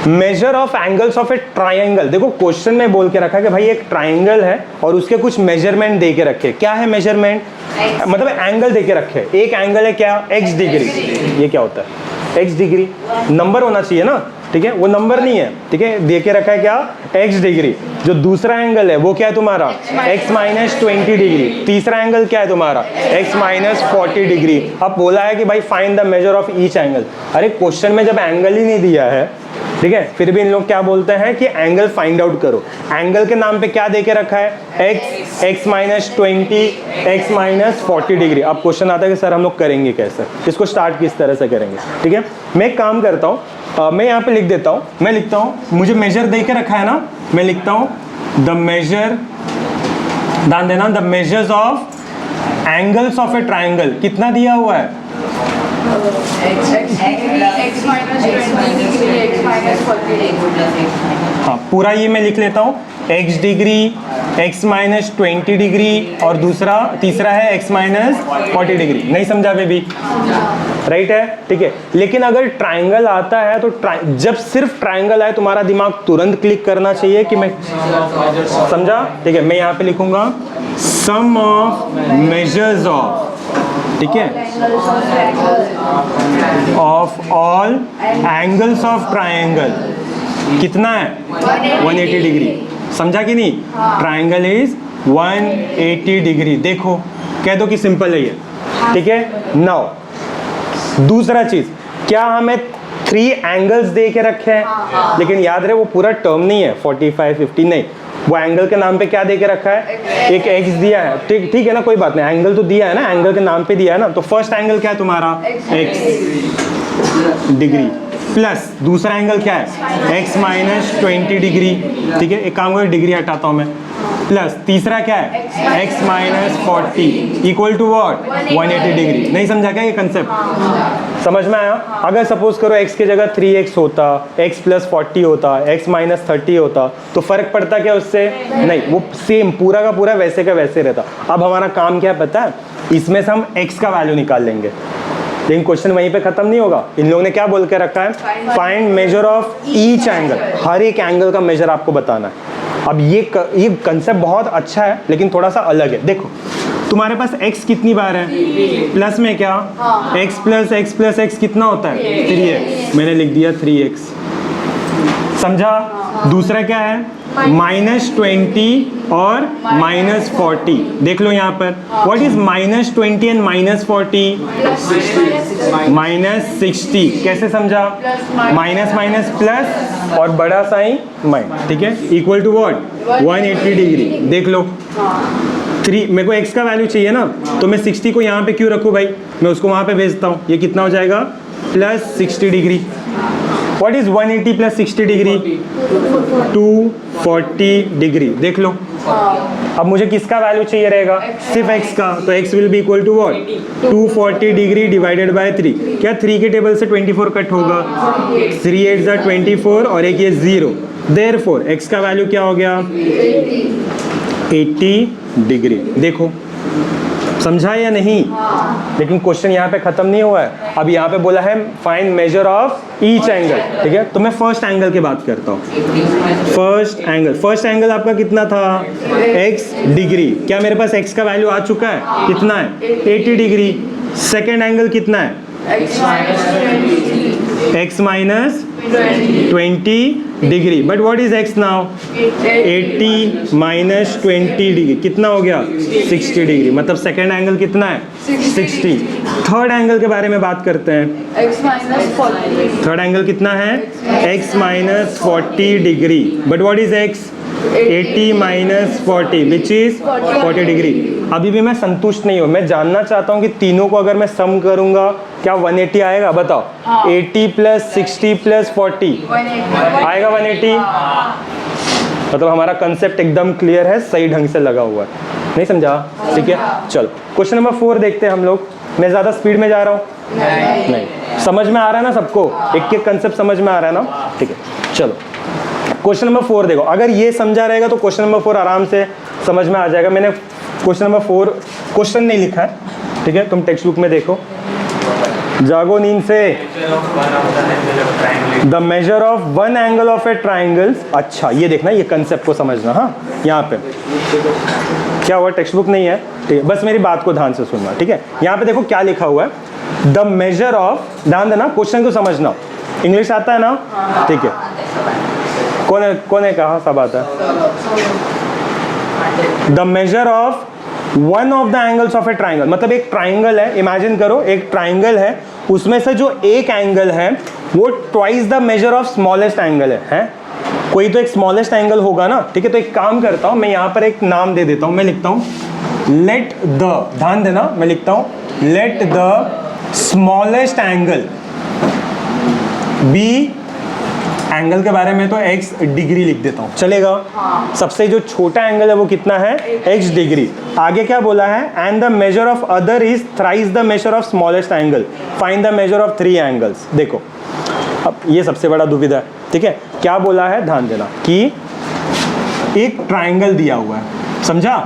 Speaker 1: Major of angles of a triangle. देखो क्वेश्चन में बोल के रखा है कि भाई एक ट्राइंगल है और उसके कुछ मेजरमेंट दे के रखे। क्या है मेजरमेंट? मतलब एंगल दे के रखे। एक एंगल है क्या? x degree. ये क्या होता है? x डिग्री नंबर होना चाहिए ना। ठीक है, वो नंबर नहीं है। ठीक है, दे के रखा है क्या? x degree. जो दूसरा एंगल है वो क्या है तुम्हारा? x minus 20 degree. तीसरा एंगल क्या है तुम्हारा? x minus 40 degree. अब बोला है कि भाई find the measure of each angle. अरे क्वेश्चन में जब एंगल ही नहीं दिया है, ठीक है, फिर भी इन लोग क्या बोलते हैं कि एंगल फाइंड आउट करो। एंगल के नाम पे क्या दे के रखा है? x, x minus 20, x minus 40 degree. अब क्वेश्चन आता है कि सर हम लोग करेंगे कैसे, इसको स्टार्ट किस तरह से करेंगे। ठीक है, मैं एक काम करता हूँ, मैं यहाँ पे लिख देता हूँ। मैं लिखता हूँ, मुझे मेजर दे के रखा है ना, मैं लिखता हूँ द मेजर, ध्यान देना, the measures of angles of a triangle. कितना दिया हुआ है?
Speaker 3: x minus 20 degree x minus 40 degree।
Speaker 1: हाँ, पूरा ये मैं लिख लेता हूँ। x degree, x minus 20 degree और दूसरा तीसरा है x माइनस 40 डिग्री। नहीं समझा बेबी? राइट है? ठीक है, लेकिन अगर ट्राइंगल आता है तो जब सिर्फ ट्राइंगल आए तुम्हारा दिमाग तुरंत क्लिक करना चाहिए कि मैं समझा। ठीक है, मैं यहाँ पे लिखूंगा सम ऑफ मेजर्स ऑफ, ठीक है, of all angles of triangle. कितना है? 180 डिग्री। समझा कि नहीं? Triangle is 180 degree. देखो, कह दो कि सिंपल है ये। ठीक है, नाउ दूसरा चीज, क्या हमें 3 एंगल्स दे के रखे हैं, लेकिन याद रहे वो पूरा टर्म नहीं है 45 50 नहीं, वो एंगल के नाम पे क्या दे के रखा है, एक x दिया है। ठीक है ना, कोई बात नहीं, एंगल तो दिया है ना, एंगल के नाम पे दिया है ना। तो फर्स्ट एंगल क्या है तुम्हारा, x डिग्री, प्लस दूसरा एंगल क्या है, x माइनस 20 डिग्री। ठीक है, एक काम करो, डिग्री हटाता हूँ मैं, प्लस तीसरा क्या है, x minus 40 equal to what, 180 degree. नहीं समझा क्या ये कंसेप्ट, समझ में आया? अगर सपोज करो x की जगह 3x होता, x प्लस 40 होता, x माइनस 30 होता, तो फर्क पड़ता क्या उससे, नहीं, वो सेम पूरा का पूरा वैसे का वैसे रहता। अब हमारा काम क्या है पता है, इसमें से हम x का वैल्यू निकाल लेंगे, लेकिन क्वेश्चन वहीं पे खत्म नहीं होगा। इन लोगों ने क्या बोल के रखा है, find measure of each angle, हर एक एंगल का मेजर आपको बताना है। अब ये कंसेप्ट बहुत अच्छा है, लेकिन थोड़ा सा अलग है। देखो तुम्हारे पास x कितनी बार है, प्लस में क्या, x प्लस x कितना होता है, 3x, मैंने लिख दिया 3x, समझा? दूसरा क्या है, -20 और -40। देख लो यहाँ पर, व्हाट इज -20 एंड -40, -60। कैसे समझा, माइनस माइनस प्लस और बड़ा साइन माइनस, ठीक है, इक्वल टू व्हाट, 180 डिग्री। देख लो 3, मेरे को x का वैल्यू चाहिए ना, तो मैं 60 को यहाँ पे क्यों रखूँ भाई, मैं उसको वहाँ पे भेजता हूँ, ये कितना हो जाएगा, plus 60 degree. What is 180 plus 60 degree, 240 degree. देख लो, अब मुझे किसका वैल्यू चाहिए रहेगा, सिर्फ x का, तो x will be equal to what, 240 degree divided by 3। क्या 3 के टेबल से 24 कट होगा, 3 8 जा 24 और एक ये 0, देयरफॉर x का वैल्यू क्या हो गया, 80 डिग्री। देखो समझा या नहीं, लेकिन क्वेश्चन यहाँ पे खत्म नहीं हुआ है। अब यहाँ पे बोला है find measure of each angle, ठीक है, तो मैं फर्स्ट एंगल की बात करता हूँ। फर्स्ट एंगल आपका कितना था, x डिग्री। क्या मेरे पास x का वैल्यू आ चुका है, कितना है, 80 डिग्री। सेकेंड एंगल कितना है, x minus 20 degree, but what is x now, 80 minus 20 degree, कितना हो गया, 60 डिग्री। मतलब सेकेंड एंगल कितना है, 60। थर्ड एंगल के बारे में बात करते हैं,
Speaker 3: x minus 40.
Speaker 1: थर्ड एंगल कितना है, x minus 40 degree, but what is x, 80 minus 40 which is 40 degree. अभी भी मैं संतुष्ट नहीं हूँ, मैं जानना चाहता हूँ कि तीनों को अगर मैं सम करूंगा क्या 180 आएगा, बताओ। 80 प्लस 60 प्लस 40 आएगा 180। मतलब हमारा कंसेप्ट एकदम क्लियर है, सही ढंग से लगा हुआ है, नहीं समझा, ठीक है। चलो क्वेश्चन नंबर 4 देखते हैं हम लोग। मैं ज़्यादा स्पीड में जा रहा हूँ, नहीं, समझ में आ रहा है ना सबको, एक एक कंसेप्ट समझ में आ रहा है ना, ठीक है। चलो क्वेश्चन नंबर 4 देखो, अगर ये समझा रहेगा तो क्वेश्चन नंबर 4 आराम से समझ में आ जाएगा। मैंने क्वेश्चन नंबर 4 क्वेश्चन नहीं लिखा है, ठीक है, तुम टेक्स्ट बुक में देखो। जागो नींद से, the measure of one angle of a triangle. अच्छा ये देखना, ये कंसेप्ट को समझना। हाँ यहाँ पे क्या हुआ, टेक्स्ट बुक नहीं है, ठीक है, बस मेरी बात को ध्यान से सुनना, ठीक है। यहाँ पे देखो क्या लिखा हुआ है, द मेजर ऑफ, ध्यान देना, क्वेश्चन को समझना। इंग्लिश आता है ना, ठीक है, कौन है कहा, सब आता है। The measure of one of the angles of a triangle, मतलब एक ट्राइंगल है, इमेजिन करो एक ट्राइंगल है, उसमें से जो एक एंगल है वो twice the measure of smallest angle है? कोई तो एक स्मॉलेस्ट एंगल होगा ना, ठीक है। तो एक काम करता हूं मैं, यहाँ पर एक नाम दे देता हूं, मैं लिखता हूं लेट द, ध्यान देना, मैं लिखता हूं let the smallest angle be, angle के बारे में तो x डिग्री लिख देता हूँ, चलेगा। सबसे जो छोटा एंगल है वो कितना है, x डिग्री। आगे क्या बोला है, and the measure of other is thrice the measure of smallest angle, find the measure of 3 angles. देखो अब ये सबसे बड़ा दुविधा है, ठीक है। क्या बोला है, ध्यान देना, कि एक ट्राइंगल दिया हुआ है, समझा।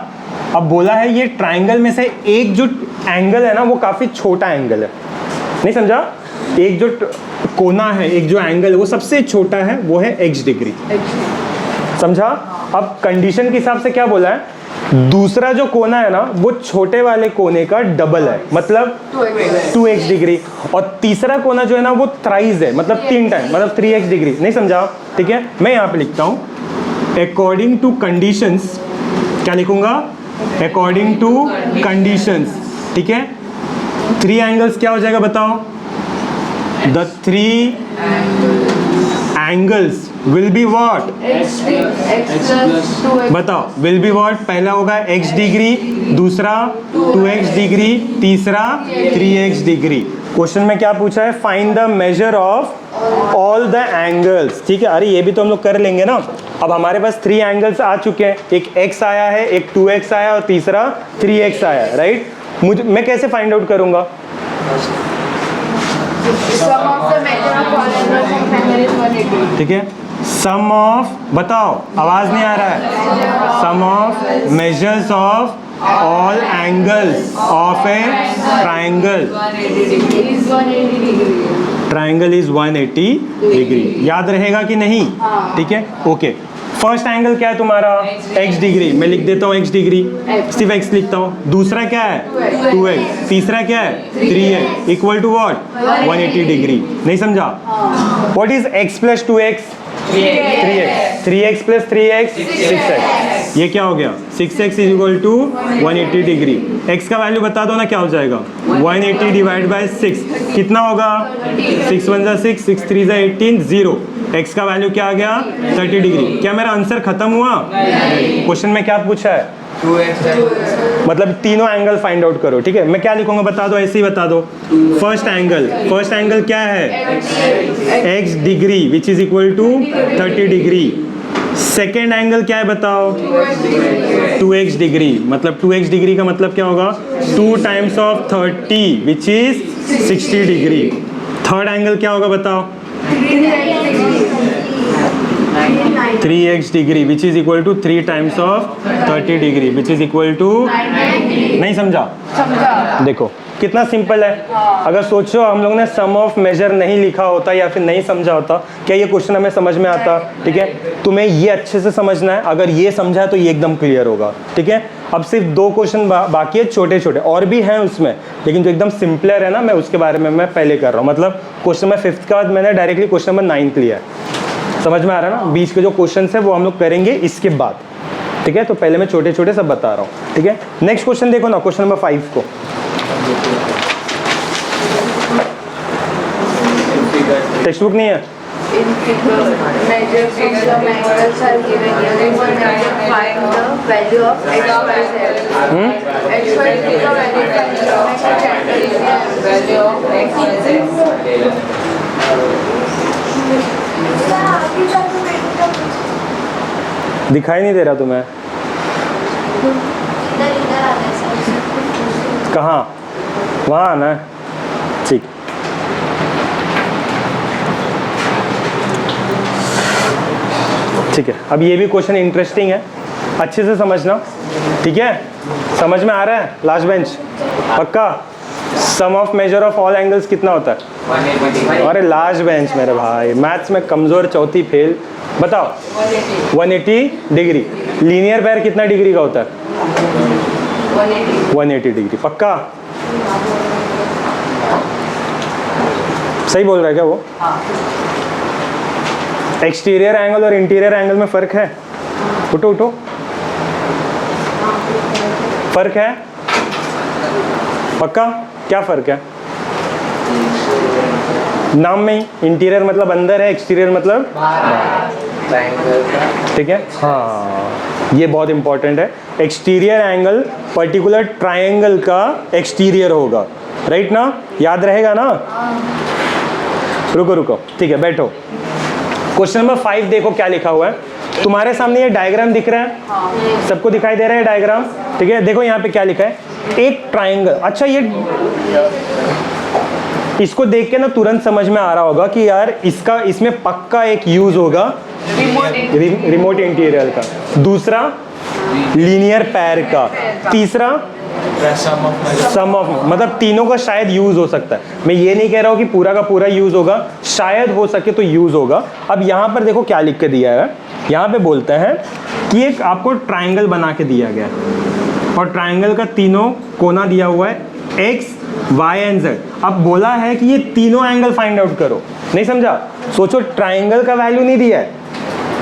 Speaker 1: अब बोला है ये ट्राइंगल में से एक जो एंगल है ना वो काफी छोटा एंगल है, नहीं समझा। एक जो कोना है, एक जो एंगल है वो सबसे छोटा है, वो है x डिग्री, समझा। अब कंडीशन के हिसाब से क्या बोला है, दूसरा जो कोना है ना वो छोटे वाले कोने का डबल है, मतलब 2x डिग्री, और तीसरा कोना जो है ना वो थ्राइस है, मतलब 3 टाइम, मतलब 3x डिग्री, नहीं समझा, ठीक है। मैं यहाँ पे लिखता हूँ अकॉर्डिंग टू कंडीशंस, क्या लिखूंगा, अकॉर्डिंग टू कंडीशंस, ठीक है। 3 एंगल्स क्या हो जाएगा बताओ, the three angles will be what?
Speaker 3: X plus 2x.
Speaker 1: बताओ, विल बी व्हाट? पहला होगा x डिग्री, दूसरा 2x डिग्री, तीसरा 3x डिग्री। क्वेश्चन में क्या पूछा है? Find the measure of all the angles. ठीक है, अरे ये भी तो हम लोग कर लेंगे ना। अब हमारे पास 3 एंगल्स आ चुके हैं, एक x आया है, एक 2x आया और तीसरा 3x आया है, राइट? मैं कैसे फाइंड आउट करूंगा?
Speaker 3: Sum of the measure of all angles of angle is 180.
Speaker 1: ठीक है, सम ऑफ, बताओ, आवाज नहीं आ रहा है। Sum of measures of all angles of a triangle.
Speaker 3: Is 180 degree.
Speaker 1: Triangle is 180 degree. याद रहेगा कि नहीं? ठीक है, ओके। फर्स्ट एंगल क्या है तुम्हारा? x degree. मैं लिख देता हूँ x डिग्री, सिर्फ x लिखता हूँ। दूसरा क्या है? 2x। तीसरा क्या है? 3x equal to what? 180 degree. नहीं समझा? What is x plus 2x? 3x। 3x plus 3x 6x। ये क्या हो गया? 6x is equal to 180 degree. x का वैल्यू बता दो ना, क्या हो जाएगा? 180 डिवाइड बाय 6 कितना होगा? 6 1 जा 6, 6 3 जा 18, 0। x का वैल्यू क्या आ गया? 30 डिग्री। क्या मेरा आंसर खत्म हुआ? क्वेश्चन में क्या पूछा है?
Speaker 2: 2x
Speaker 1: मतलब तीनों एंगल फाइंड आउट करो। ठीक है, मैं क्या लिखूंगा बता दो, ऐसे ही बता दो। फर्स्ट एंगल क्या है? x degree which is equal to 30 degree. Second angle क्या है बताओ? 2x degree. मतलब 2x डिग्री का मतलब क्या होगा? 2 times of 30 which is 60 degree. Third angle क्या होगा बताओ? 3x degree which is equal to 3 times of 30 degree which is equal to, नहीं समझा? देखो कितना सिंपल है। अगर सोचो हम लोग ने सम ऑफ मेजर नहीं लिखा होता या फिर नहीं समझा होता, क्या ये क्वेश्चन हमें समझ में आता? ठीक है, तुम्हें ये अच्छे से समझना है। अगर ये समझा है तो ये एकदम क्लियर होगा। ठीक है, अब सिर्फ 2 क्वेश्चन बाकी है, छोटे छोटे और भी हैं उसमें, लेकिन जो एकदम सिंपलर है ना, मैं उसके बारे में मैं पहले कर रहा हूँ। मतलब क्वेश्चन में 5th के बाद मैंने डायरेक्टली क्वेश्चन नंबर 9 लिया है। समझ में आ रहा है ना? बीच के जो क्वेश्चन है वो हम लोग करेंगे इसके बाद। ठीक है, तो पहले मैं छोटे छोटे सब बता रहा हूँ। ठीक है, नेक्स्ट क्वेश्चन देखो ना, क्वेश्चन नंबर 5 को। टेक्स्ट बुक नहीं है?
Speaker 3: In figure, measures of some angles are given here. In one diagram, find the value of x, y, z. X, y, z का value find the next angle is the value of x, y, z.
Speaker 1: दिखाई नहीं दे रहा तुम्हें? कहाँ? वहाँ आना है। ठीक, ठीक है। अब ये भी क्वेश्चन इंटरेस्टिंग है, अच्छे से समझना। ठीक है, समझ में आ रहा है? लास्ट बेंच पक्का? Sum of measure of all angles कितना होता है?
Speaker 2: 180।
Speaker 1: अरे लास्ट बेंच मेरे भाई, मैथ्स में कमज़ोर, चौथी फेल। बताओ 180 डिग्री। लीनियर पैर कितना डिग्री का होता है? 180 डिग्री। पक्का? सही बोल रहा है क्या वो? एक्सटीरियर एंगल और इंटीरियर एंगल में फ़र्क है? उठो उठो, फ़र्क है? पक्का? क्या फ़र्क है? नाम में ही। इंटीरियर मतलब अंदर है, एक्सटीरियर मतलब
Speaker 2: ट्रायंगल का।
Speaker 1: ठीक है, हाँ ये बहुत इंपॉर्टेंट है। एक्सटीरियर एंगल पर्टिकुलर ट्रायंगल का एक्सटीरियर होगा, राइट ना? याद रहेगा ना? रुको रुको, ठीक है, बैठो। क्वेश्चन नंबर 5 देखो क्या लिखा हुआ है तुम्हारे सामने। ये डायग्राम दिख रहा है? सबको दिखाई दे रहा है डायग्राम? ठीक है, देखो यहाँ पे क्या लिखा है, एक ट्रायंगल। अच्छा, ये इसको देख के ना तुरंत समझ में आ रहा होगा कि यार इसमें पक्का एक यूज होगा रिमोट इंटीरियर का, दूसरा लीनियर पैर का, तीसरा सम ऑफ, मतलब तीनों का शायद यूज हो सकता है। मैं ये नहीं कह रहा हूँ कि पूरा का पूरा यूज होगा, शायद हो सके तो यूज होगा। अब यहाँ पर देखो क्या लिख के दिया है, यहाँ पे बोलते हैं कि एक आपको ट्रायंगल बना के दिया गया है और ट्रायंगल का तीनों कोना दिया हुआ है, एक्स वाई एंड जेड। अब बोला है कि ये तीनों एंगल फाइंड आउट करो। नहीं समझा? सोचो, ट्रायंगल का वैल्यू नहीं दिया है,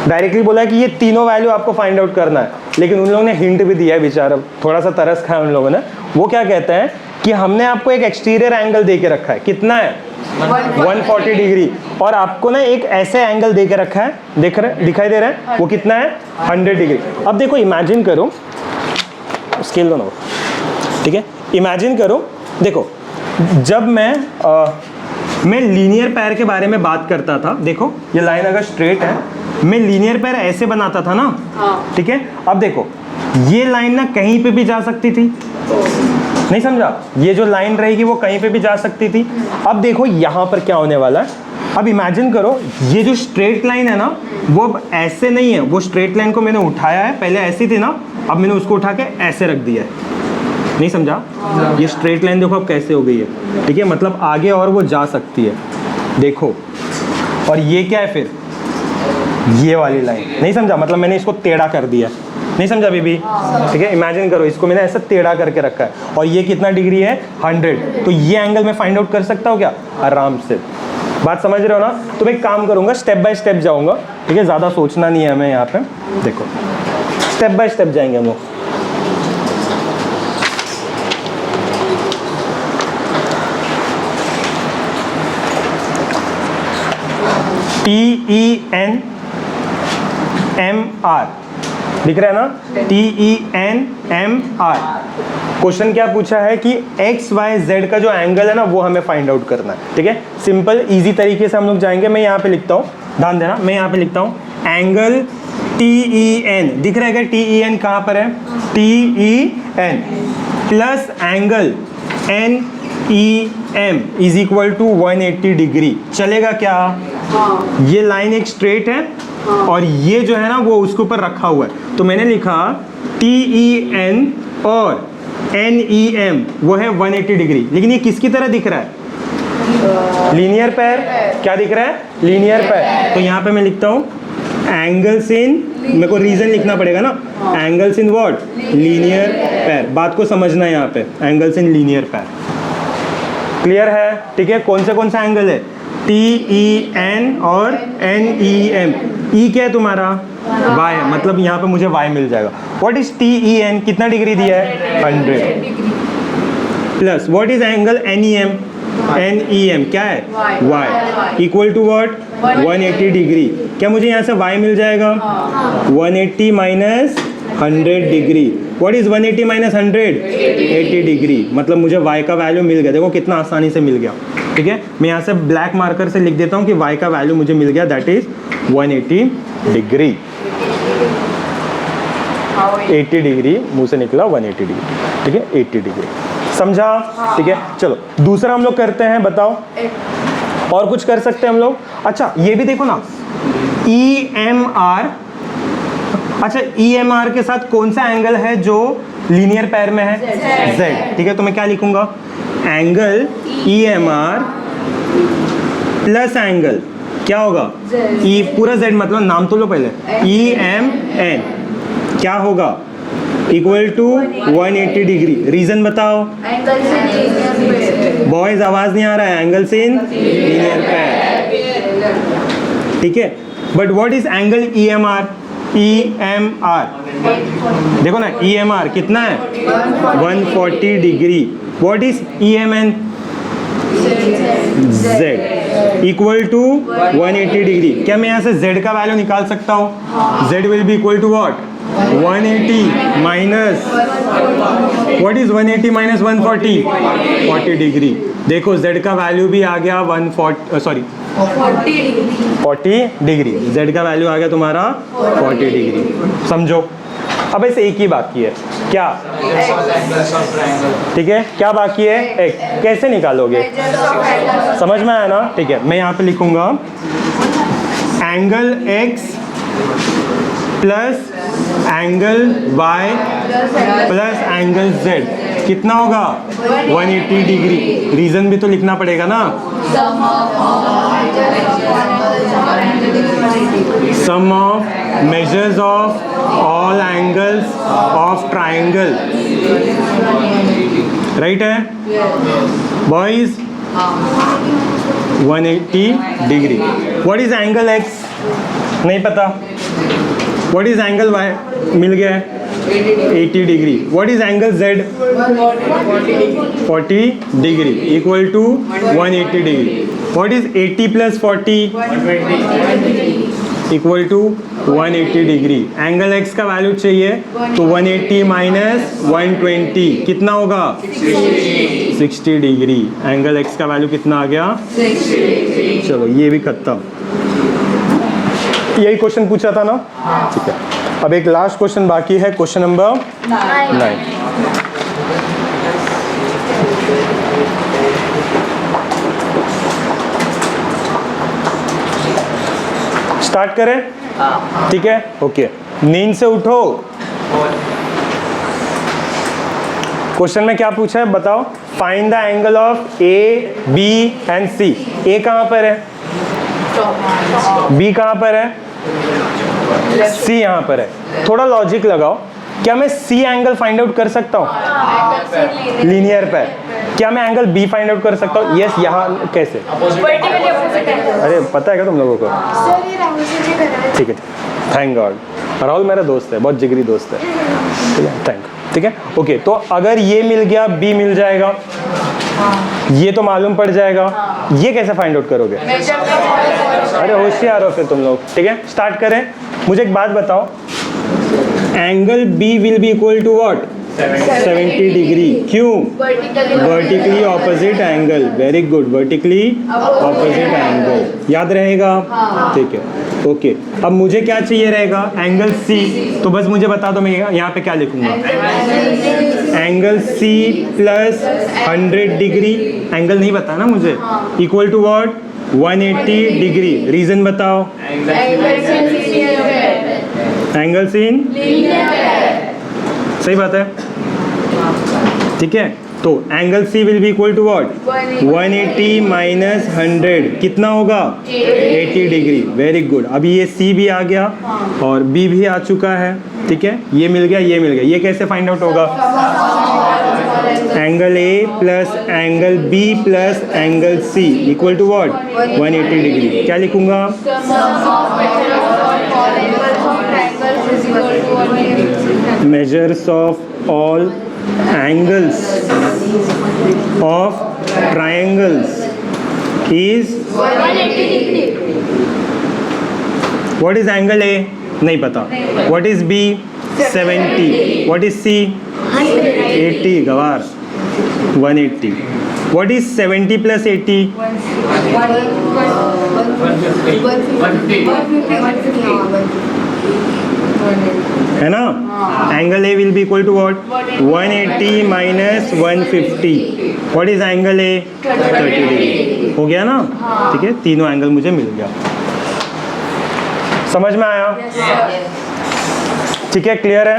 Speaker 1: डायरेक्टली बोला है कि ये तीनों वैल्यू आपको फाइंड आउट करना है। लेकिन उन लोगों ने हिंट भी दिया है, बेचारा थोड़ा सा तरस खाया उन लोगों ने। वो क्या कहते हैं कि हमने आपको एक एक्सटीरियर एंगल दे के रखा है, कितना है? 140 डिग्री। और आपको ना एक ऐसे एंगल दे के रखा है, दिखाई दे रहा है, वो कितना है 100 डिग्री। अब देखो इमेजिन करो, स्केल दो ना, ठीक है, इमेजिन करो, देखो जब मैं लीनियर पैर के बारे में बात करता था, देखो ये लाइन अगर स्ट्रेट है, मैं लीनियर पैर ऐसे बनाता था ना, ठीक है। अब देखो ये लाइन ना कहीं पे भी जा सकती थी, नहीं समझा, ये जो लाइन रहेगी वो कहीं पे भी जा सकती थी। अब देखो यहाँ पर क्या होने वाला है, अब इमेजिन करो ये जो स्ट्रेट लाइन है ना, वो अब ऐसे नहीं है, वो स्ट्रेट लाइन को मैंने उठाया है, पहले ऐसी थी ना, अब मैंने उसको उठा के ऐसे रख दिया है, नहीं समझा। ये स्ट्रेट लाइन देखो अब कैसे हो गई है, ठीक है, मतलब आगे और वो जा सकती है, देखो। और ये क्या है फिर, ये वाली लाइन, नहीं समझा, मतलब मैंने इसको टेढ़ा कर दिया, नहीं समझा बेबी, ठीक है। इमेजिन करो इसको मैंने ऐसा टेढ़ा करके रखा है, और ये कितना डिग्री है 100, तो ये एंगल मैं फाइंड आउट कर सकता हूँ क्या, आराम से। बात समझ रहे हो ना। तो मैं एक काम करूँगा, स्टेप बाय स्टेप जाऊँगा, ठीक है, ज़्यादा सोचना नहीं है हमें यहाँ पे। देखो स्टेप बाय स्टेप जाएंगे हम लोग। TENMR दिख रहा है ना, TENMR। क्वेश्चन क्या पूछा है कि XYZ का जो एंगल है ना वो हमें फाइंड आउट करना है, ठीक है। सिंपल इजी तरीके से हम लोग जाएंगे। मैं यहाँ पे लिखता हूँ, ध्यान देना, मैं यहाँ पे लिखता हूँ एंगल TEN, दिख रहा है क्या, TEN कहाँ पर है, TEN plus angle NEM is equal to 180 degree. चलेगा क्या, ये लाइन एक स्ट्रेट है और ये जो है ना वो उसके ऊपर रखा हुआ है, तो मैंने लिखा TEN और NEM वो है 180 डिग्री। लेकिन ये किसकी तरह दिख रहा है, लीनियर पैर। क्या दिख रहा है, लीनियर पैर। तो यहाँ पे मैं लिखता हूँ एंगल्स इन, मेरे को रीजन लिखना पड़ेगा ना, एंगल्स इन व्हाट, लीनियर पैर। बात को समझना है यहाँ पे, एंगल्स इन लीनियर पैर। क्लियर है, ठीक है। कौन सा एंगल है, TEN और NEM। E क्या है तुम्हारा, Y है, मतलब यहाँ पे मुझे Y मिल जाएगा। व्हाट इज TEN, कितना डिग्री दिया है, 100 plus what is angle NEM क्या है, Y equal to what, 180 degree. क्या मुझे यहाँ से Y मिल जाएगा, 180 minus 100 degree. What is 180 minus 100, 80 degree. मतलब मुझे Y का वैल्यू मिल गया, देखो कितना आसानी से मिल गया, ठीक है। मैं यहाँ से ब्लैक मार्कर से लिख देता हूँ कि Y का वैल्यू मुझे मिल गया, दैट इज 180 डिग्री। 80 डिग्री मुंह से निकला, 180 डिग्री, ठीक है, 80 डिग्री। समझा, ठीक है। चलो दूसरा हम लोग करते हैं, बताओ और कुछ कर सकते हैं हम लोग। अच्छा ये भी देखो ना, EMR। अच्छा EMR के साथ कौन सा एंगल है जो लीनियर पैर में है, Z, ठीक है। तो मैं क्या लिखूंगा, एंगल EMR प्लस एंगल क्या होगा, E पूरा Z, मतलब नाम तो लो पहले, EMN क्या होगा, इक्वल टू 180 डिग्री। रीजन बताओ बॉयज, आवाज नहीं आ रहा है, एंगल इन लीनियर पैर, ठीक है। But what is angle EMR, देखो ना, EMR कितना है, 140 degree. What is EMN, Z equal to 180 degree. क्या मैं यहाँ से Z का वैल्यू निकाल सकता हूँ, Z will be equal to what, 180 minus, what is 180 minus 140, 40 degree. देखो Z का वैल्यू भी आ गया 40 डिग्री। Z का वैल्यू आ गया तुम्हारा 40 डिग्री। समझो, अब ऐसे एक ही बाकी है, क्या, ठीक है, क्या बाकी है, एक। कैसे निकालोगे, समझ में आया ना, ठीक है। मैं यहाँ पे लिखूंगा angle X plus angle Y plus angle Z कितना होगा, 180 डिग्री। रीजन भी तो लिखना पड़ेगा ना, sum of measures of all angles of triangle, right है boys, 180 degree. What is angle X, नहीं पता। व्हाट इज एंगल Y, मिल गया है 80 degree. What is angle Z, 40 degree equal to 180 degree. What is 80 plus 40 equal to 180 degree. Angle X का value चाहिए तो 180 minus 120 कितना होगा 60 डिग्री। एंगल एक्स का वैल्यू कितना आ गया 60। चलो ये भी खत्म। यही क्वेश्चन पूछा था ना, ठीक है। अब एक लास्ट क्वेश्चन बाकी है, क्वेश्चन नंबर 9। स्टार्ट करें, ठीक है, ओके। नींद से उठो। क्वेश्चन में क्या पूछा है बताओ। Find the angle of A B and C. A कहाँ पर है, बी कहाँ पर है, सी यहाँ पर है। थोड़ा लॉजिक लगाओ, क्या मैं सी एंगल फाइंड आउट कर सकता हूँ लीनियर पे? क्या मैं एंगल बी फाइंड आउट कर सकता हूँ? यस, यहाँ कैसे? अरे पता है क्या तुम लोगों को? ठीक है, थैंक गॉड। राहुल मेरा दोस्त है, बहुत जिगरी दोस्त है, ठीक है, थैंक। ठीक है, ओके। तो अगर ये मिल गया, बी मिल जाएगा, ये तो मालूम पड़ जाएगा, ये कैसे फाइंड आउट करोगे? अरे होशियार हो फिर तुम लोग। ठीक है, स्टार्ट करें। मुझे एक बात बताओ, angle B will be equal to what 70 degree. क्यों? Vertically opposite angle. Very good, vertically opposite angle, याद रहेगा? ठीक है, ओके। अब मुझे क्या चाहिए रहेगा? Angle C. तो बस मुझे बता दो, मैं यहाँ पे क्या लिखूंगा? Angle C plus 100 degree. Angle नहीं पता ना मुझे, equal to what 180 degree. Reason बताओ। एंगल सीन सही बात है, ठीक है। तो angle C will be equal to what 180 minus 100 कितना होगा 80 डिग्री। Very good. अभी ये सी भी आ गया और बी भी आ चुका है, ठीक है। ये मिल गया, ये मिल गया। ये कैसे फाइंड आउट होगा? Angle A plus angle B plus angle C equal to what 180 degree. क्या लिखूंगा? Measures of all angles of triangles is
Speaker 3: 180 degree.
Speaker 1: what is angle A? नहीं पता। what is B? 70. what is C? 80 गवार 180। what is 70 plus 80? है ना? Angle A will be equal to what 180 minus 150। What is angle A 30 degree. हो गया ना? ठीक है, तीनों एंगल मुझे मिल गया। समझ में आया? ठीक है, क्लियर है?